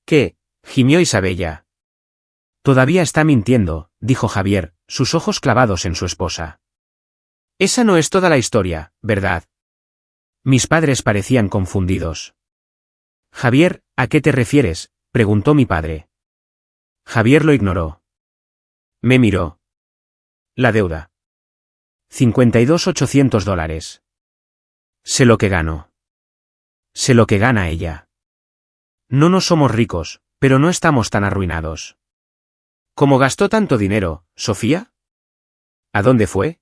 ¿Qué?, gimió Isabella. Todavía está mintiendo, dijo Javier, sus ojos clavados en su esposa. Esa no es toda la historia, ¿verdad? Mis padres parecían confundidos. Javier, ¿a qué te refieres?, preguntó mi padre. Javier lo ignoró. Me miró. La deuda. $52.800. Sé lo que gano. Sé lo que gana ella. No nos somos ricos, pero no estamos tan arruinados. ¿Cómo gastó tanto dinero, Sofía? ¿A dónde fue?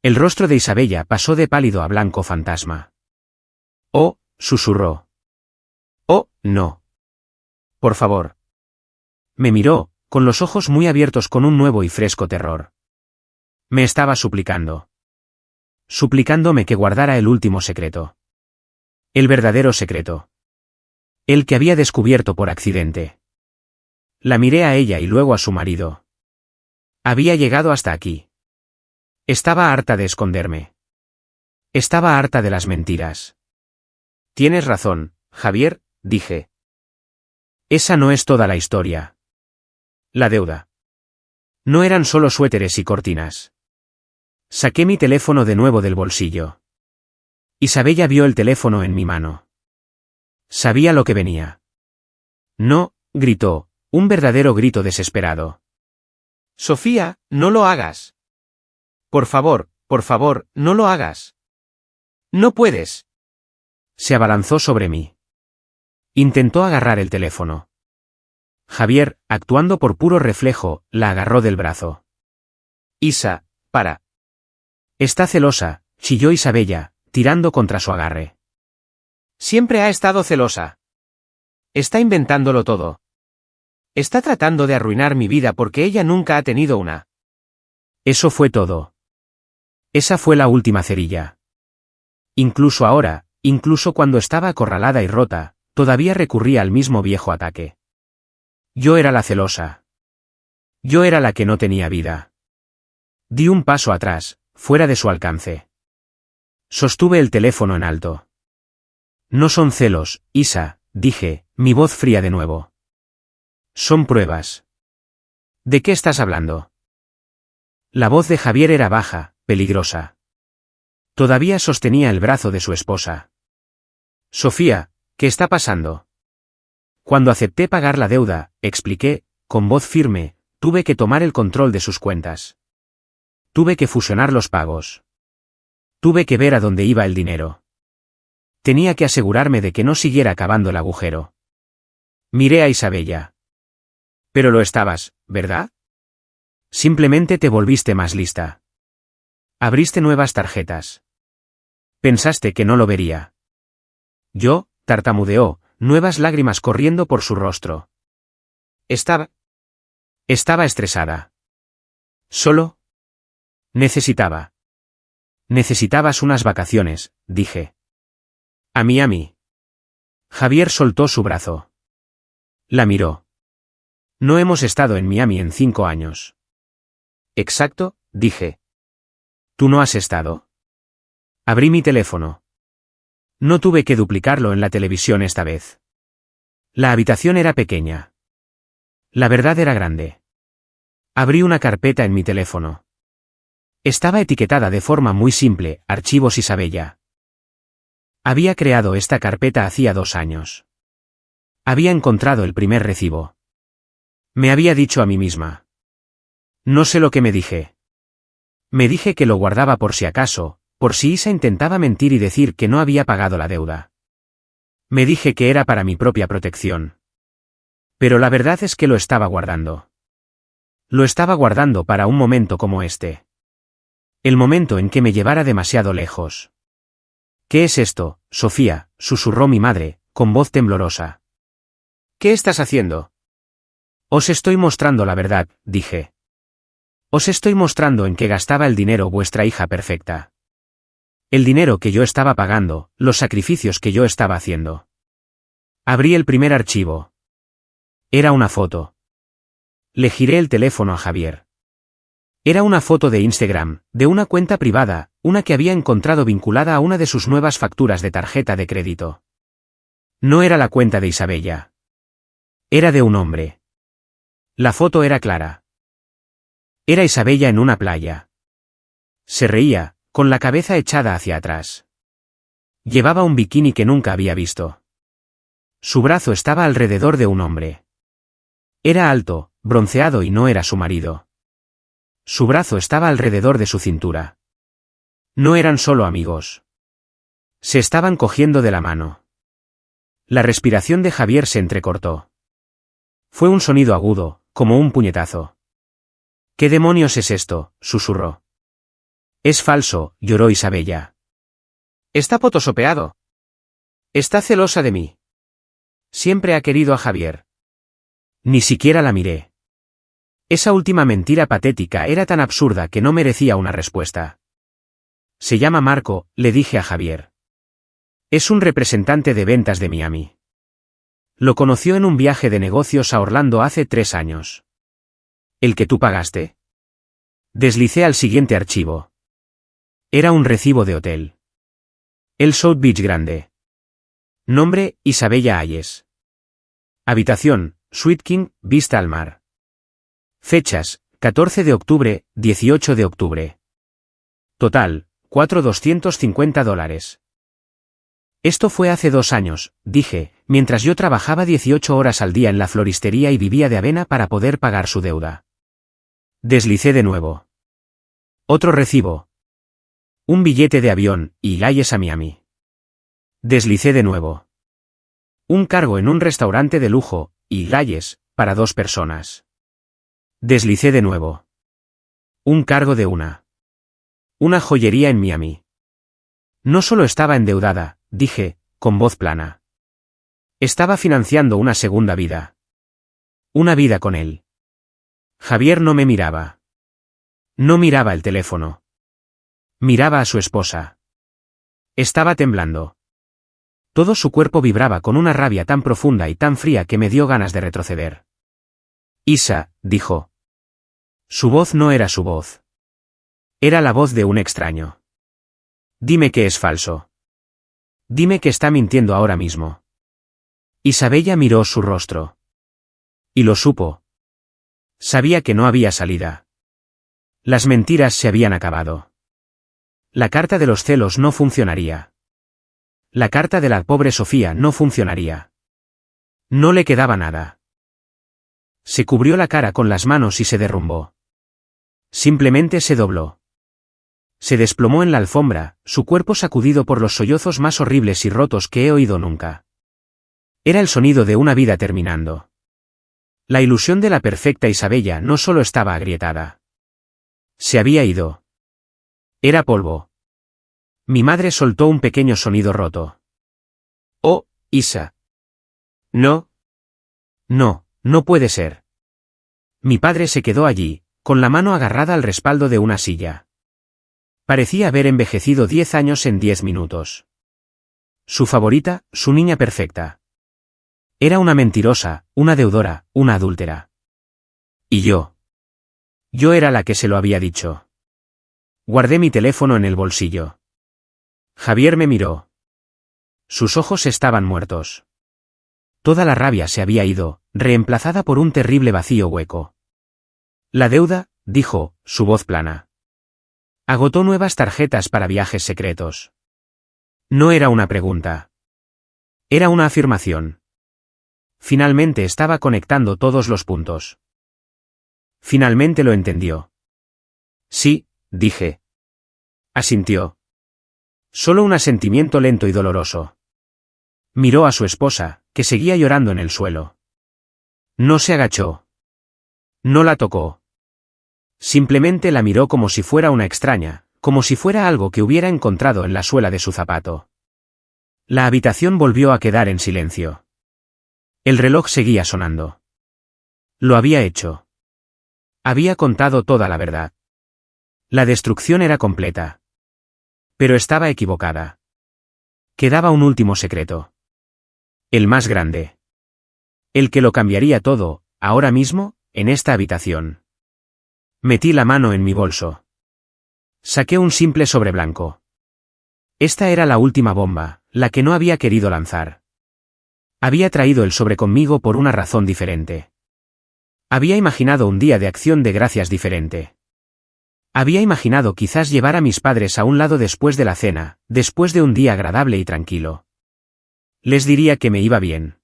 El rostro de Isabella pasó de pálido a blanco fantasma. Oh, susurró. Oh, no. Por favor. Me miró, con los ojos muy abiertos con un nuevo y fresco terror. Me estaba suplicando. Suplicándome que guardara el último secreto. El verdadero secreto. El que había descubierto por accidente. La miré a ella y luego a su marido. Había llegado hasta aquí. Estaba harta de esconderme. Estaba harta de las mentiras. Tienes razón, Javier, dije. Esa no es toda la historia. La deuda. No eran solo suéteres y cortinas. Saqué mi teléfono de nuevo del bolsillo. Isabella vio el teléfono en mi mano. Sabía lo que venía. No, gritó, un verdadero grito desesperado. Sofía, no lo hagas. Por favor, no lo hagas. No puedes. Se abalanzó sobre mí. Intentó agarrar el teléfono. Javier, actuando por puro reflejo, la agarró del brazo. Isa, para. Está celosa, chilló Isabella, tirando contra su agarre. Siempre ha estado celosa. Está inventándolo todo. Está tratando de arruinar mi vida porque ella nunca ha tenido una. Eso fue todo. Esa fue la última cerilla. Incluso ahora, incluso cuando estaba acorralada y rota, todavía recurría al mismo viejo ataque. Yo era la celosa. Yo era la que no tenía vida. Di un paso atrás, fuera de su alcance. Sostuve el teléfono en alto. No son celos, Isa, dije, mi voz fría de nuevo. Son pruebas. ¿De qué estás hablando? La voz de Javier era baja, peligrosa. Todavía sostenía el brazo de su esposa. Sofía, ¿qué está pasando? Cuando acepté pagar la deuda, expliqué, con voz firme, tuve que tomar el control de sus cuentas. Tuve que fusionar los pagos. Tuve que ver a dónde iba el dinero. Tenía que asegurarme de que no siguiera cavando el agujero. Miré a Isabella. Pero lo estabas, ¿verdad? Simplemente te volviste más lista. Abriste nuevas tarjetas. Pensaste que no lo vería. Yo, tartamudeó, nuevas lágrimas corriendo por su rostro. Estaba estresada. Solo necesitaba. Necesitabas unas vacaciones, dije. A Miami. Javier soltó su brazo. La miró. No hemos estado en Miami en 5 años. Exacto, dije. Tú no has estado. Abrí mi teléfono. No tuve que duplicarlo en la televisión esta vez. La habitación era pequeña. La verdad era grande. Abrí una carpeta en mi teléfono. Estaba etiquetada de forma muy simple, Archivos Isabella. Había creado esta carpeta hacía 2 años. Había encontrado el primer recibo. Me había dicho a mí misma. No sé lo que me dije. Me dije que lo guardaba por si acaso, por si Isa intentaba mentir y decir que no había pagado la deuda. Me dije que era para mi propia protección. Pero la verdad es que lo estaba guardando. Lo estaba guardando para un momento como este. El momento en que me llevara demasiado lejos. ¿Qué es esto, Sofía?, susurró mi madre, con voz temblorosa. ¿Qué estás haciendo? Os estoy mostrando la verdad, dije. Os estoy mostrando en qué gastaba el dinero vuestra hija perfecta. El dinero que yo estaba pagando, los sacrificios que yo estaba haciendo. Abrí el primer archivo. Era una foto. Le giré el teléfono a Javier. Era una foto de Instagram, de una cuenta privada, una que había encontrado vinculada a una de sus nuevas facturas de tarjeta de crédito. No era la cuenta de Isabella. Era de un hombre. La foto era clara. Era Isabella en una playa. Se reía, con la cabeza echada hacia atrás. Llevaba un bikini que nunca había visto. Su brazo estaba alrededor de un hombre. Era alto, bronceado y no era su marido. Su brazo estaba alrededor de su cintura. No eran solo amigos. Se estaban cogiendo de la mano. La respiración de Javier se entrecortó. Fue un sonido agudo, como un puñetazo. ¿Qué demonios es esto?, susurró. Es falso, lloró Isabella. Está potosopeado. Está celosa de mí. Siempre ha querido a Javier. Ni siquiera la miré. Esa última mentira patética era tan absurda que no merecía una respuesta. Se llama Marco, le dije a Javier. Es un representante de ventas de Miami. Lo conoció en un viaje de negocios a Orlando hace 3 años. ¿El que tú pagaste? Deslicé al siguiente archivo. Era un recibo de hotel. El South Beach Grande. Nombre, Isabella Ayes. Habitación, Suite King, vista al mar. Fechas, 14 de octubre, 18 de octubre. Total, $4,250. Esto fue hace 2 años, dije, mientras yo trabajaba 18 horas al día en la floristería y vivía de avena para poder pagar su deuda. Deslicé de nuevo. Otro recibo. Un billete de avión, y Gayes a Miami. Deslicé de nuevo. Un cargo en un restaurante de lujo, y Gayes, para 2 personas. Deslicé de nuevo. Un cargo de una joyería en Miami. No solo estaba endeudada, dije, con voz plana. Estaba financiando una segunda vida. Una vida con él. Javier no me miraba. No miraba el teléfono. Miraba a su esposa. Estaba temblando. Todo su cuerpo vibraba con una rabia tan profunda y tan fría que me dio ganas de retroceder. Isa, dijo. Su voz no era su voz. Era la voz de un extraño. Dime que es falso. Dime que está mintiendo ahora mismo. Isabella miró su rostro. Y lo supo. Sabía que no había salida. Las mentiras se habían acabado. La carta de los celos no funcionaría. La carta de la pobre Sofía no funcionaría. No le quedaba nada. Se cubrió la cara con las manos y se derrumbó. Simplemente se dobló. Se desplomó en la alfombra, su cuerpo sacudido por los sollozos más horribles y rotos que he oído nunca. Era el sonido de una vida terminando. La ilusión de la perfecta Isabella no solo estaba agrietada. Se había ido. Era polvo. Mi madre soltó un pequeño sonido roto. Oh, Isa. No. No, no puede ser. Mi padre se quedó allí, con la mano agarrada al respaldo de una silla. Parecía haber envejecido 10 años en 10 minutos. Su favorita, su niña perfecta. Era una mentirosa, una deudora, una adúltera. ¿Y yo? Yo era la que se lo había dicho. Guardé mi teléfono en el bolsillo. Javier me miró. Sus ojos estaban muertos. Toda la rabia se había ido, reemplazada por un terrible vacío hueco. La deuda, dijo, su voz plana. Agotó nuevas tarjetas para viajes secretos. No era una pregunta. Era una afirmación. Finalmente estaba conectando todos los puntos. Finalmente lo entendió. Sí, dije. Asintió. Solo un asentimiento lento y doloroso. Miró a su esposa, que seguía llorando en el suelo. No se agachó. No la tocó. Simplemente la miró como si fuera una extraña, como si fuera algo que hubiera encontrado en la suela de su zapato. La habitación volvió a quedar en silencio. El reloj seguía sonando. Lo había hecho. Había contado toda la verdad. La destrucción era completa. Pero estaba equivocada. Quedaba un último secreto. El más grande. El que lo cambiaría todo, ahora mismo, en esta habitación. Metí la mano en mi bolso. Saqué un simple sobre blanco. Esta era la última bomba, la que no había querido lanzar. Había traído el sobre conmigo por una razón diferente. Había imaginado un día de acción de gracias diferente. Había imaginado quizás llevar a mis padres a un lado después de la cena, después de un día agradable y tranquilo. Les diría que me iba bien.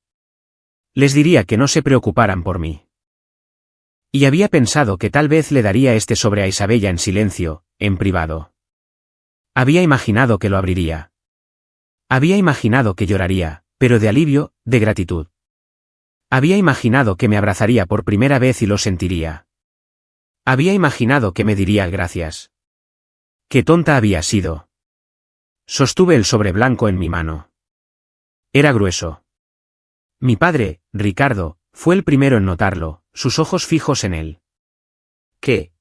Les diría que no se preocuparan por mí. Y había pensado que tal vez le daría este sobre a Isabella en silencio, en privado. Había imaginado que lo abriría. Había imaginado que lloraría, pero de alivio, de gratitud. Había imaginado que me abrazaría por primera vez y lo sentiría. Había imaginado que me diría gracias. Qué tonta había sido. Sostuve el sobre blanco en mi mano. Era grueso. Mi padre, Ricardo, fue el primero en notarlo, sus ojos fijos en él. ¿Qué?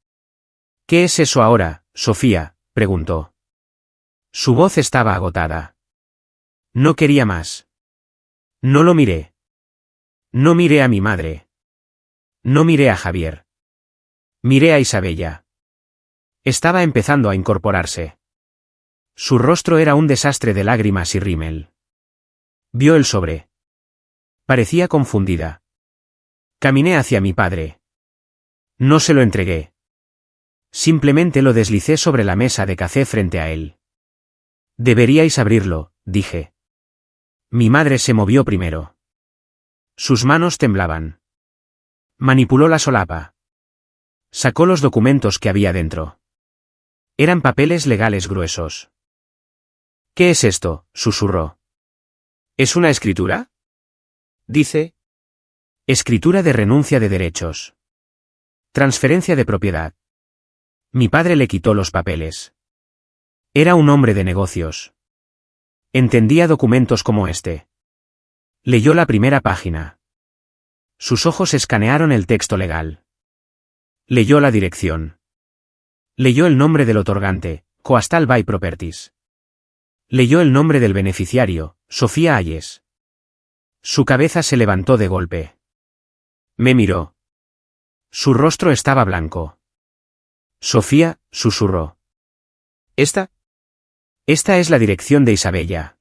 ¿Qué es eso ahora, Sofía?, preguntó. Su voz estaba agotada. No quería más. No lo miré. No miré a mi madre. No miré a Javier. Miré a Isabella. Estaba empezando a incorporarse. Su rostro era un desastre de lágrimas y rímel. Vio el sobre. Parecía confundida. Caminé hacia mi padre. No se lo entregué. Simplemente lo deslicé sobre la mesa de café frente a él. Deberíais abrirlo, dije. Mi madre se movió primero. Sus manos temblaban. Manipuló la solapa. Sacó los documentos que había dentro. Eran papeles legales gruesos. ¿Qué es esto?, susurró. ¿Es una escritura? Dice. Escritura de renuncia de derechos. Transferencia de propiedad. Mi padre le quitó los papeles. Era un hombre de negocios. Entendía documentos como este. Leyó la primera página. Sus ojos escanearon el texto legal. Leyó la dirección. Leyó el nombre del otorgante, Coastal Bay Properties. Leyó el nombre del beneficiario, Sofía Ayes. Su cabeza se levantó de golpe. Me miró. Su rostro estaba blanco. Sofía, susurró. ¿Esta? Esta es la dirección de Isabella.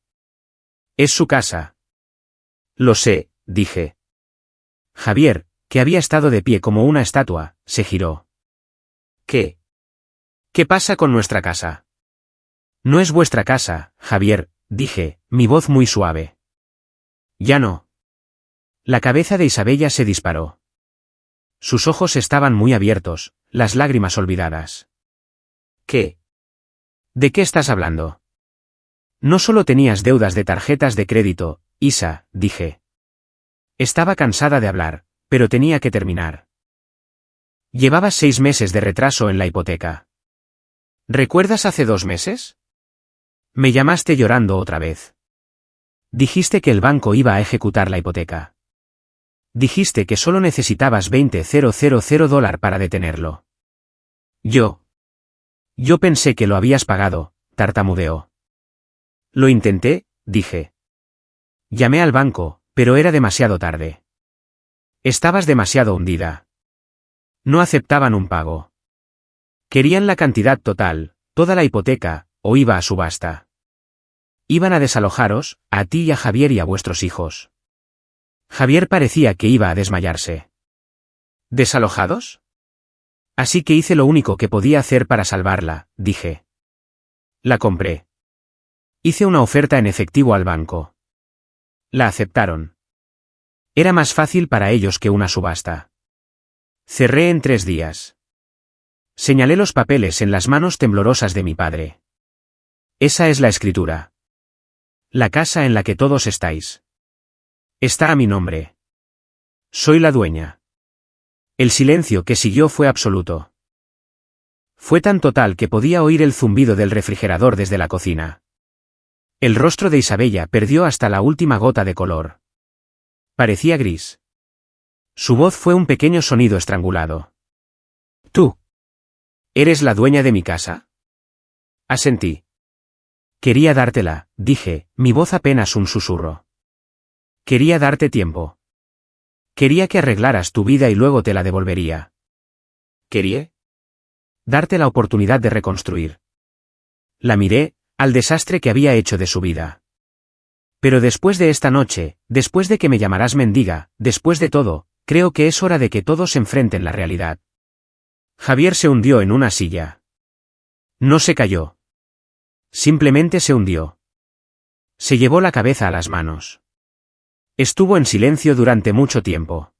Es su casa. Lo sé, dije. Javier, que había estado de pie como una estatua, se giró. ¿Qué? ¿Qué pasa con nuestra casa? No es vuestra casa, Javier, dije, mi voz muy suave. Ya no. La cabeza de Isabella se disparó. Sus ojos estaban muy abiertos, las lágrimas olvidadas. ¿Qué? ¿De qué estás hablando? No solo tenías deudas de tarjetas de crédito, Isa, dije. Estaba cansada de hablar, pero tenía que terminar. Llevabas 6 meses de retraso en la hipoteca. ¿Recuerdas hace 2 meses? Me llamaste llorando otra vez. Dijiste que el banco iba a ejecutar la hipoteca. Dijiste que solo necesitabas $20,000 para detenerlo. Yo pensé que lo habías pagado, tartamudeó. Lo intenté, dije. Llamé al banco, Pero era demasiado tarde. Estabas demasiado hundida. No aceptaban un pago. Querían la cantidad total, toda la hipoteca, o iba a subasta. Iban a desalojaros, a ti y a Javier y a vuestros hijos. Javier parecía que iba a desmayarse. ¿Desalojados? Así que hice lo único que podía hacer para salvarla, dije. La compré. Hice una oferta en efectivo al banco. La aceptaron. Era más fácil para ellos que una subasta. Cerré en 3 días. Señalé los papeles en las manos temblorosas de mi padre. Esa es la escritura. La casa en la que todos estáis. Está a mi nombre. Soy la dueña. El silencio que siguió fue absoluto. Fue tan total que podía oír el zumbido del refrigerador desde la cocina. El rostro de Isabella perdió hasta la última gota de color. Parecía gris. Su voz fue un pequeño sonido estrangulado. ¿Tú? ¿Eres la dueña de mi casa? Asentí. Quería dártela, dije, mi voz apenas un susurro. Quería darte tiempo. Quería que arreglaras tu vida y luego te la devolvería. ¿Quería? Darte la oportunidad de reconstruir. La miré, al desastre que había hecho de su vida. Pero después de esta noche, después de que me llamarás mendiga, después de todo, creo que es hora de que todos enfrenten la realidad. Javier se hundió en una silla. No se cayó. Simplemente se hundió. Se llevó la cabeza a las manos. Estuvo en silencio durante mucho tiempo.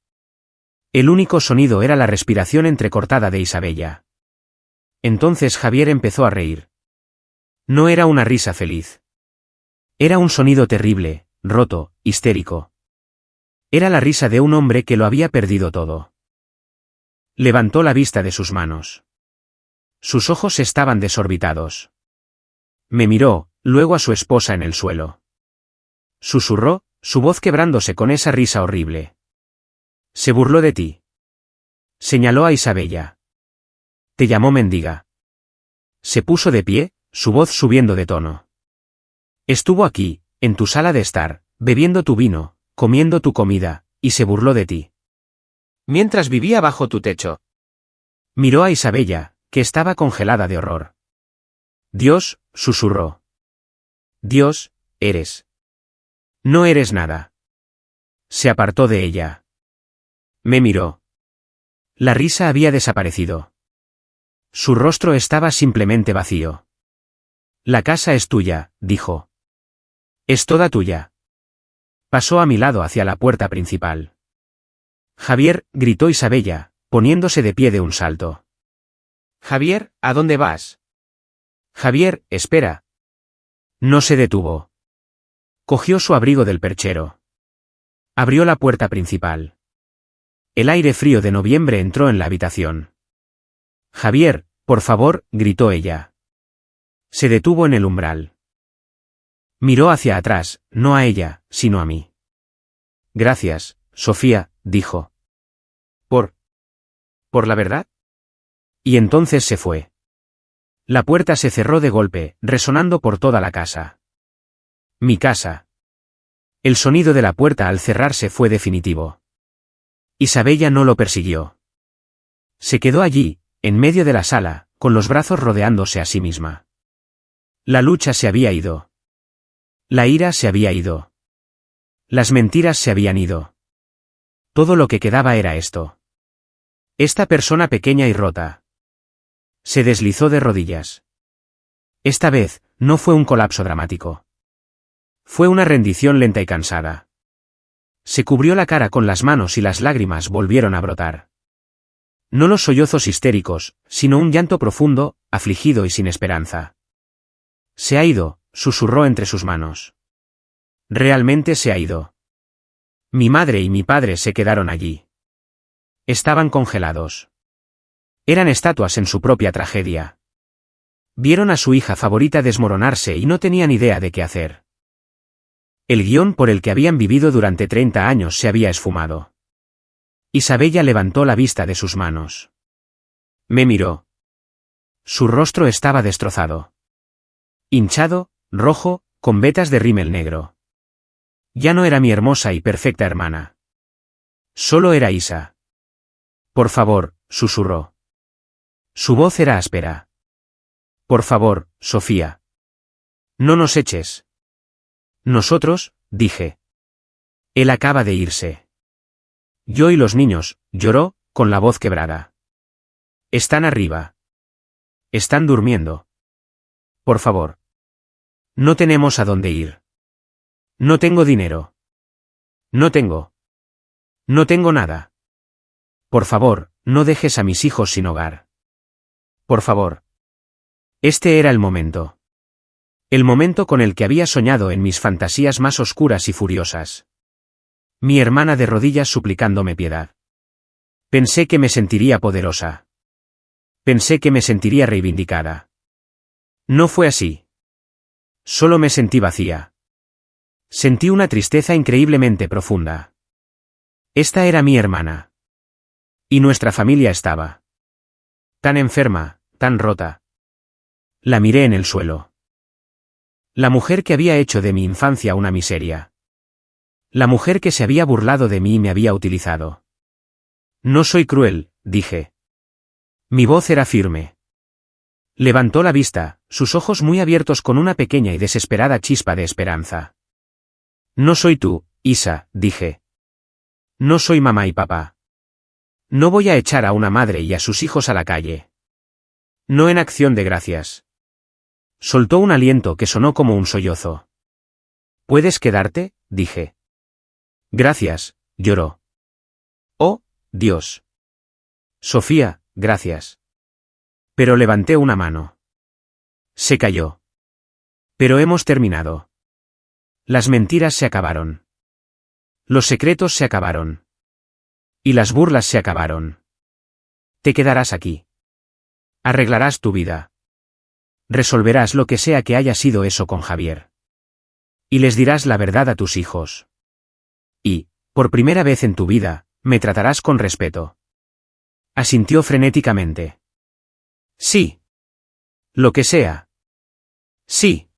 El único sonido era la respiración entrecortada de Isabella. Entonces Javier empezó a reír. No era una risa feliz. Era un sonido terrible, roto, histérico. Era la risa de un hombre que lo había perdido todo. Levantó la vista de sus manos. Sus ojos estaban desorbitados. Me miró, luego a su esposa en el suelo. Susurró, su voz quebrándose con esa risa horrible. Se burló de ti. Señaló a Isabella. Te llamó mendiga. Se puso de pie, su voz subiendo de tono. Estuvo aquí, en tu sala de estar, bebiendo tu vino, comiendo tu comida, y se burló de ti. Mientras vivía bajo tu techo. Miró a Isabella, que estaba congelada de horror. Dios, susurró. Dios, eres. No eres nada. Se apartó de ella. Me miró. La risa había desaparecido. Su rostro estaba simplemente vacío. La casa es tuya, dijo. Es toda tuya. Pasó a mi lado hacia la puerta principal. Javier, gritó Isabella, poniéndose de pie de un salto. Javier, ¿a dónde vas? Javier, espera. No se detuvo. Cogió su abrigo del perchero. Abrió la puerta principal. El aire frío de noviembre entró en la habitación. Javier, por favor, gritó ella. Se detuvo en el umbral. Miró hacia atrás, no a ella, sino a mí. Gracias, Sofía, dijo. ¿Por la verdad? Y entonces se fue. La puerta se cerró de golpe, resonando por toda la casa. Mi casa. El sonido de la puerta al cerrarse fue definitivo. Isabella no lo persiguió. Se quedó allí, en medio de la sala, con los brazos rodeándose a sí misma. La lucha se había ido. La ira se había ido. Las mentiras se habían ido. Todo lo que quedaba era esto. Esta persona pequeña y rota. Se deslizó de rodillas. Esta vez, no fue un colapso dramático. Fue una rendición lenta y cansada. Se cubrió la cara con las manos y las lágrimas volvieron a brotar. No los sollozos histéricos, sino un llanto profundo, afligido y sin esperanza. Se ha ido, susurró entre sus manos. Realmente se ha ido. Mi madre y mi padre se quedaron allí. Estaban congelados. Eran estatuas en su propia tragedia. Vieron a su hija favorita desmoronarse y no tenían idea de qué hacer. El guión por el que habían vivido durante 30 años se había esfumado. Isabella levantó la vista de sus manos. Me miró. Su rostro estaba destrozado. Hinchado, rojo, con vetas de rímel negro. Ya no era mi hermosa y perfecta hermana. Solo era Isa. Por favor, susurró. Su voz era áspera. Por favor, Sofía. No nos eches. Nosotros, dije. Él acaba de irse. Yo y los niños, lloró, con la voz quebrada. Están arriba. Están durmiendo. Por favor. No tenemos a dónde ir. No tengo dinero. No tengo. No tengo nada. Por favor, no dejes a mis hijos sin hogar. Por favor. Este era el momento. El momento con el que había soñado en mis fantasías más oscuras y furiosas. Mi hermana de rodillas suplicándome piedad. Pensé que me sentiría poderosa. Pensé que me sentiría reivindicada. No fue así. Solo me sentí vacía. Sentí una tristeza increíblemente profunda. Esta era mi hermana. Y nuestra familia estaba tan enferma, tan rota. La miré en el suelo. La mujer que había hecho de mi infancia una miseria. La mujer que se había burlado de mí y me había utilizado. No soy cruel, dije. Mi voz era firme. Levantó la vista, sus ojos muy abiertos con una pequeña y desesperada chispa de esperanza. No soy tú, Isa, dije. No soy mamá y papá. No voy a echar a una madre y a sus hijos a la calle. No en acción de gracias. Soltó un aliento que sonó como un sollozo. ¿Puedes quedarte?, dije. Gracias, lloró. Oh, Dios. Sofía, gracias. Pero levanté una mano. Se cayó. Pero hemos terminado. Las mentiras se acabaron. Los secretos se acabaron. Y las burlas se acabaron. Te quedarás aquí. Arreglarás tu vida. Resolverás lo que sea que haya sido eso con Javier. Y les dirás la verdad a tus hijos. Y, por primera vez en tu vida, me tratarás con respeto. Asintió frenéticamente. Sí. Lo que sea. Sí.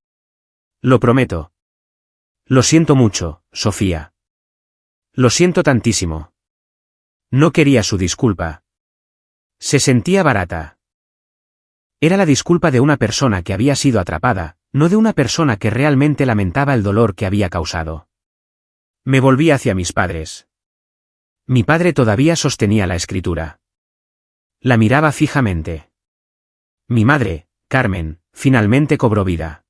Lo prometo. Lo siento mucho, Sofía. Lo siento tantísimo. No quería su disculpa. Se sentía barata. Era la disculpa de una persona que había sido atrapada, no de una persona que realmente lamentaba el dolor que había causado. Me volví hacia mis padres. Mi padre todavía sostenía la escritura. La miraba fijamente. Mi madre, Carmen, finalmente cobró vida.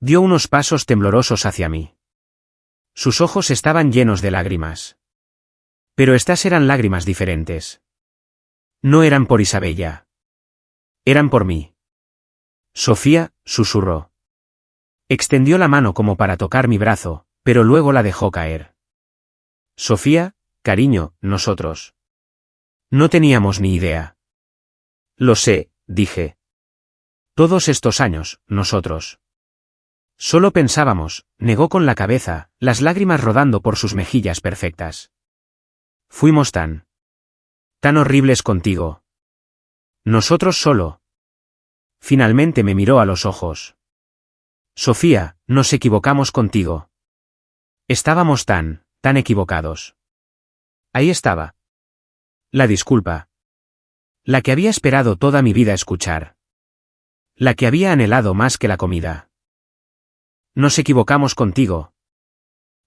Dio unos pasos temblorosos hacia mí. Sus ojos estaban llenos de lágrimas. Pero estas eran lágrimas diferentes. No eran por Isabella. Eran por mí. Sofía, susurró. Extendió la mano como para tocar mi brazo, pero luego la dejó caer. Sofía, cariño, nosotros. No teníamos ni idea. Lo sé, dije. Todos estos años, nosotros. Solo pensábamos, negó con la cabeza, las lágrimas rodando por sus mejillas perfectas. Fuimos tan horribles contigo. Nosotros solo. Finalmente me miró a los ojos. Sofía, nos equivocamos contigo. Estábamos tan equivocados. Ahí estaba. La disculpa. La que había esperado toda mi vida escuchar. La que había anhelado más que la comida. Nos equivocamos contigo.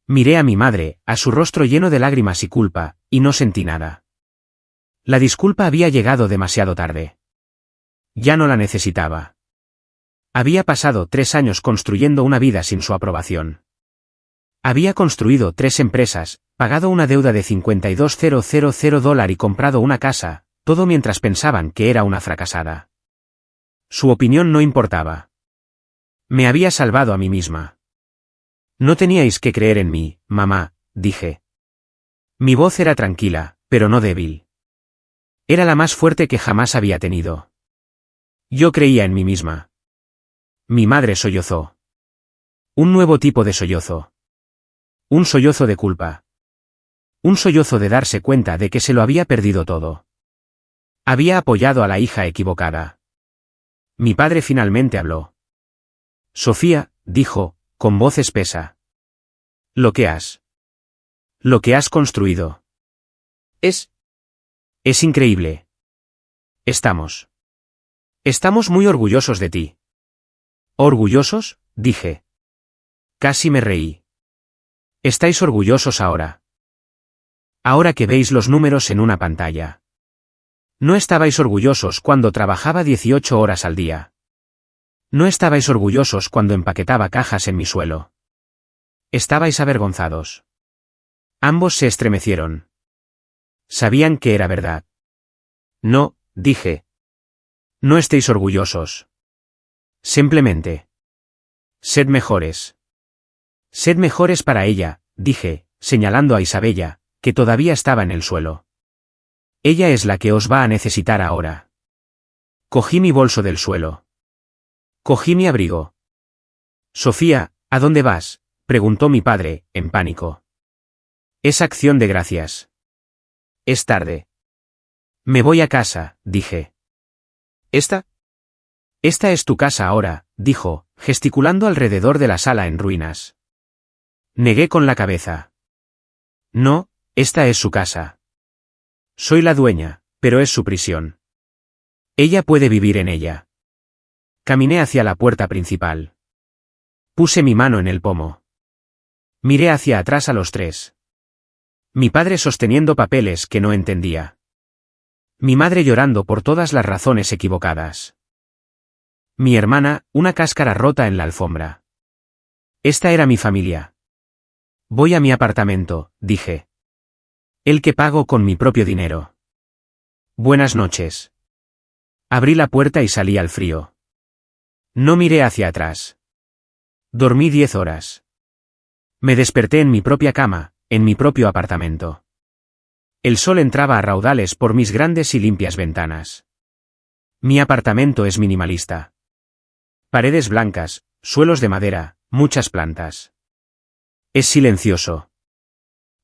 Miré a mi madre, a su rostro lleno de lágrimas y culpa, y no sentí nada. La disculpa había llegado demasiado tarde. Ya no la necesitaba. Había pasado 3 años construyendo una vida sin su aprobación. Había construido 3 empresas, pagado una deuda de $52,000 y comprado una casa, todo mientras pensaban que era una fracasada. Su opinión no importaba. Me había salvado a mí misma. No teníais que creer en mí, mamá, dije. Mi voz era tranquila, pero no débil. Era la más fuerte que jamás había tenido. Yo creía en mí misma. Mi madre sollozó. Un nuevo tipo de sollozo. Un sollozo de culpa. Un sollozo de darse cuenta de que se lo había perdido todo. Había apoyado a la hija equivocada. Mi padre finalmente habló. Sofía, dijo, con voz espesa. Lo que has construido. Es increíble. Estamos muy orgullosos de ti. ¿Orgullosos?, dije. Casi me reí. ¿Estáis orgullosos ahora? Ahora que veis los números en una pantalla. No estabais orgullosos cuando trabajaba 18 horas al día. No estabais orgullosos cuando empaquetaba cajas en mi suelo. Estabais avergonzados. Ambos se estremecieron. Sabían que era verdad. No, dije. No estéis orgullosos. Simplemente. Sed mejores. Sed mejores para ella, dije, señalando a Isabella, que todavía estaba en el suelo. Ella es la que os va a necesitar ahora. Cogí mi bolso del suelo. Cogí mi abrigo. Sofía, ¿a dónde vas?, preguntó mi padre, en pánico. Es acción de gracias. Es tarde. Me voy a casa, dije. ¿Esta es tu casa ahora?, dijo, gesticulando alrededor de la sala en ruinas. Negué con la cabeza. No, esta es su casa. Soy la dueña, pero es su prisión. Ella puede vivir en ella. Caminé hacia la puerta principal. Puse mi mano en el pomo. Miré hacia atrás a los tres. Mi padre sosteniendo papeles que no entendía. Mi madre llorando por todas las razones equivocadas. Mi hermana, una cáscara rota en la alfombra. Esta era mi familia. Voy a mi apartamento, dije. El que pago con mi propio dinero. Buenas noches. Abrí la puerta y salí al frío. No miré hacia atrás. Dormí 10 horas. Me desperté en mi propia cama, en mi propio apartamento. El sol entraba a raudales por mis grandes y limpias ventanas. Mi apartamento es minimalista. Paredes blancas, suelos de madera, muchas plantas. Es silencioso.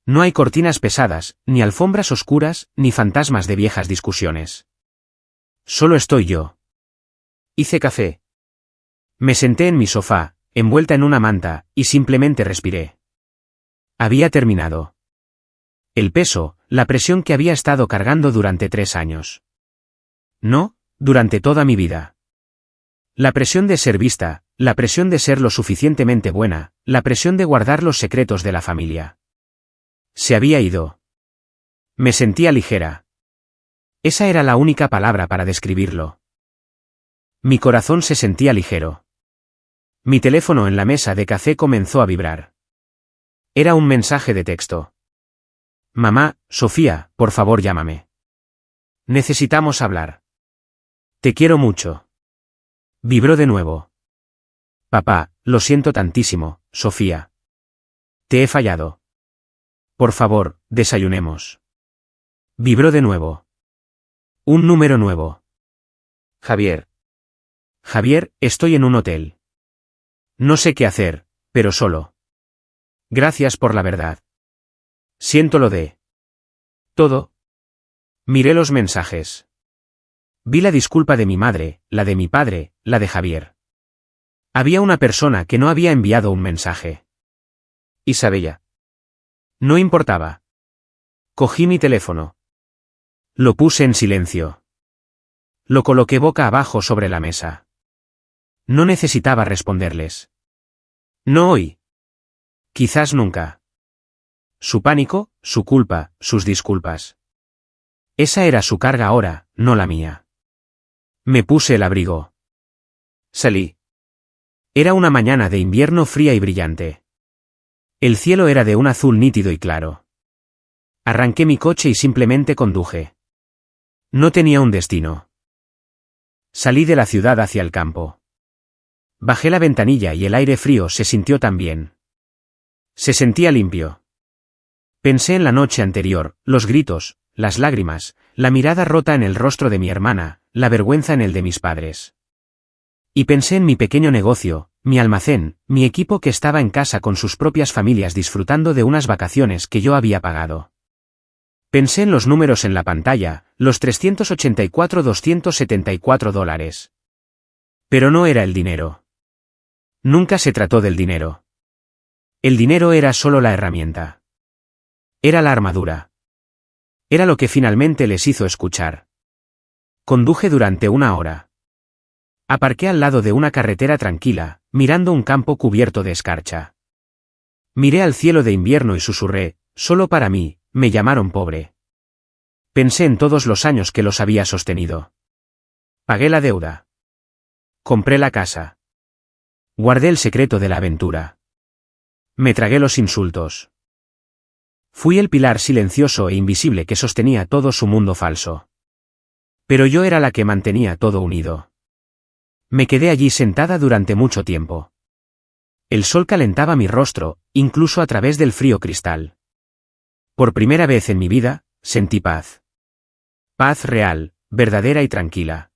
No hay cortinas pesadas, ni alfombras oscuras, ni fantasmas de viejas discusiones. Solo estoy yo. Hice café. Me senté en mi sofá, envuelta en una manta, y simplemente respiré. Había terminado. El peso, la presión que había estado cargando durante 3 años. No, durante toda mi vida. La presión de ser vista, la presión de ser lo suficientemente buena, la presión de guardar los secretos de la familia. Se había ido. Me sentía ligera. Esa era la única palabra para describirlo. Mi corazón se sentía ligero. Mi teléfono en la mesa de café comenzó a vibrar. Era un mensaje de texto. Mamá, Sofía, por favor llámame. Necesitamos hablar. Te quiero mucho. Vibró de nuevo. Papá, lo siento tantísimo, Sofía. Te he fallado. Por favor, desayunemos. Vibró de nuevo. Un número nuevo. Javier. Javier, estoy en un hotel. No sé qué hacer, pero solo. Gracias por la verdad. Siento lo de todo. Miré los mensajes. Vi la disculpa de mi madre, la de mi padre, la de Javier. Había una persona que no había enviado un mensaje. Isabella. No importaba. Cogí mi teléfono. Lo puse en silencio. Lo coloqué boca abajo sobre la mesa. No necesitaba responderles. No hoy. Quizás nunca. Su pánico, su culpa, sus disculpas. Esa era su carga ahora, no la mía. Me puse el abrigo. Salí. Era una mañana de invierno fría y brillante. El cielo era de un azul nítido y claro. Arranqué mi coche y simplemente conduje. No tenía un destino. Salí de la ciudad hacia el campo. Bajé la ventanilla y el aire frío se sintió tan bien. Se sentía limpio. Pensé en la noche anterior, los gritos, las lágrimas, la mirada rota en el rostro de mi hermana, la vergüenza en el de mis padres. Y pensé en mi pequeño negocio, mi almacén, mi equipo que estaba en casa con sus propias familias disfrutando de unas vacaciones que yo había pagado. Pensé en los números en la pantalla, los $384,274. Pero no era el dinero. Nunca se trató del dinero. El dinero era solo la herramienta. Era la armadura. Era lo que finalmente les hizo escuchar. Conduje durante 1 hora. Aparqué al lado de una carretera tranquila, mirando un campo cubierto de escarcha. Miré al cielo de invierno y susurré, solo para mí, me llamaron pobre. Pensé en todos los años que los había sostenido. Pagué la deuda. Compré la casa. Guardé el secreto de la aventura. Me tragué los insultos. Fui el pilar silencioso e invisible que sostenía todo su mundo falso. Pero yo era la que mantenía todo unido. Me quedé allí sentada durante mucho tiempo. El sol calentaba mi rostro, incluso a través del frío cristal. Por primera vez en mi vida, sentí paz. Paz real, verdadera y tranquila.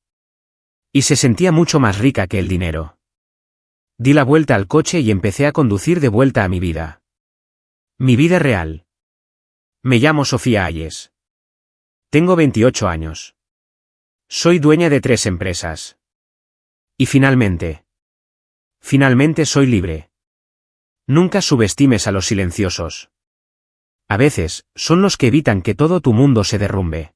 Y se sentía mucho más rica que el dinero. Di la vuelta al coche y empecé a conducir de vuelta a mi vida. Mi vida real. Me llamo Sofía Ayes. Tengo 28 años. Soy dueña de 3 empresas. Y finalmente soy libre. Nunca subestimes a los silenciosos. A veces, son los que evitan que todo tu mundo se derrumbe.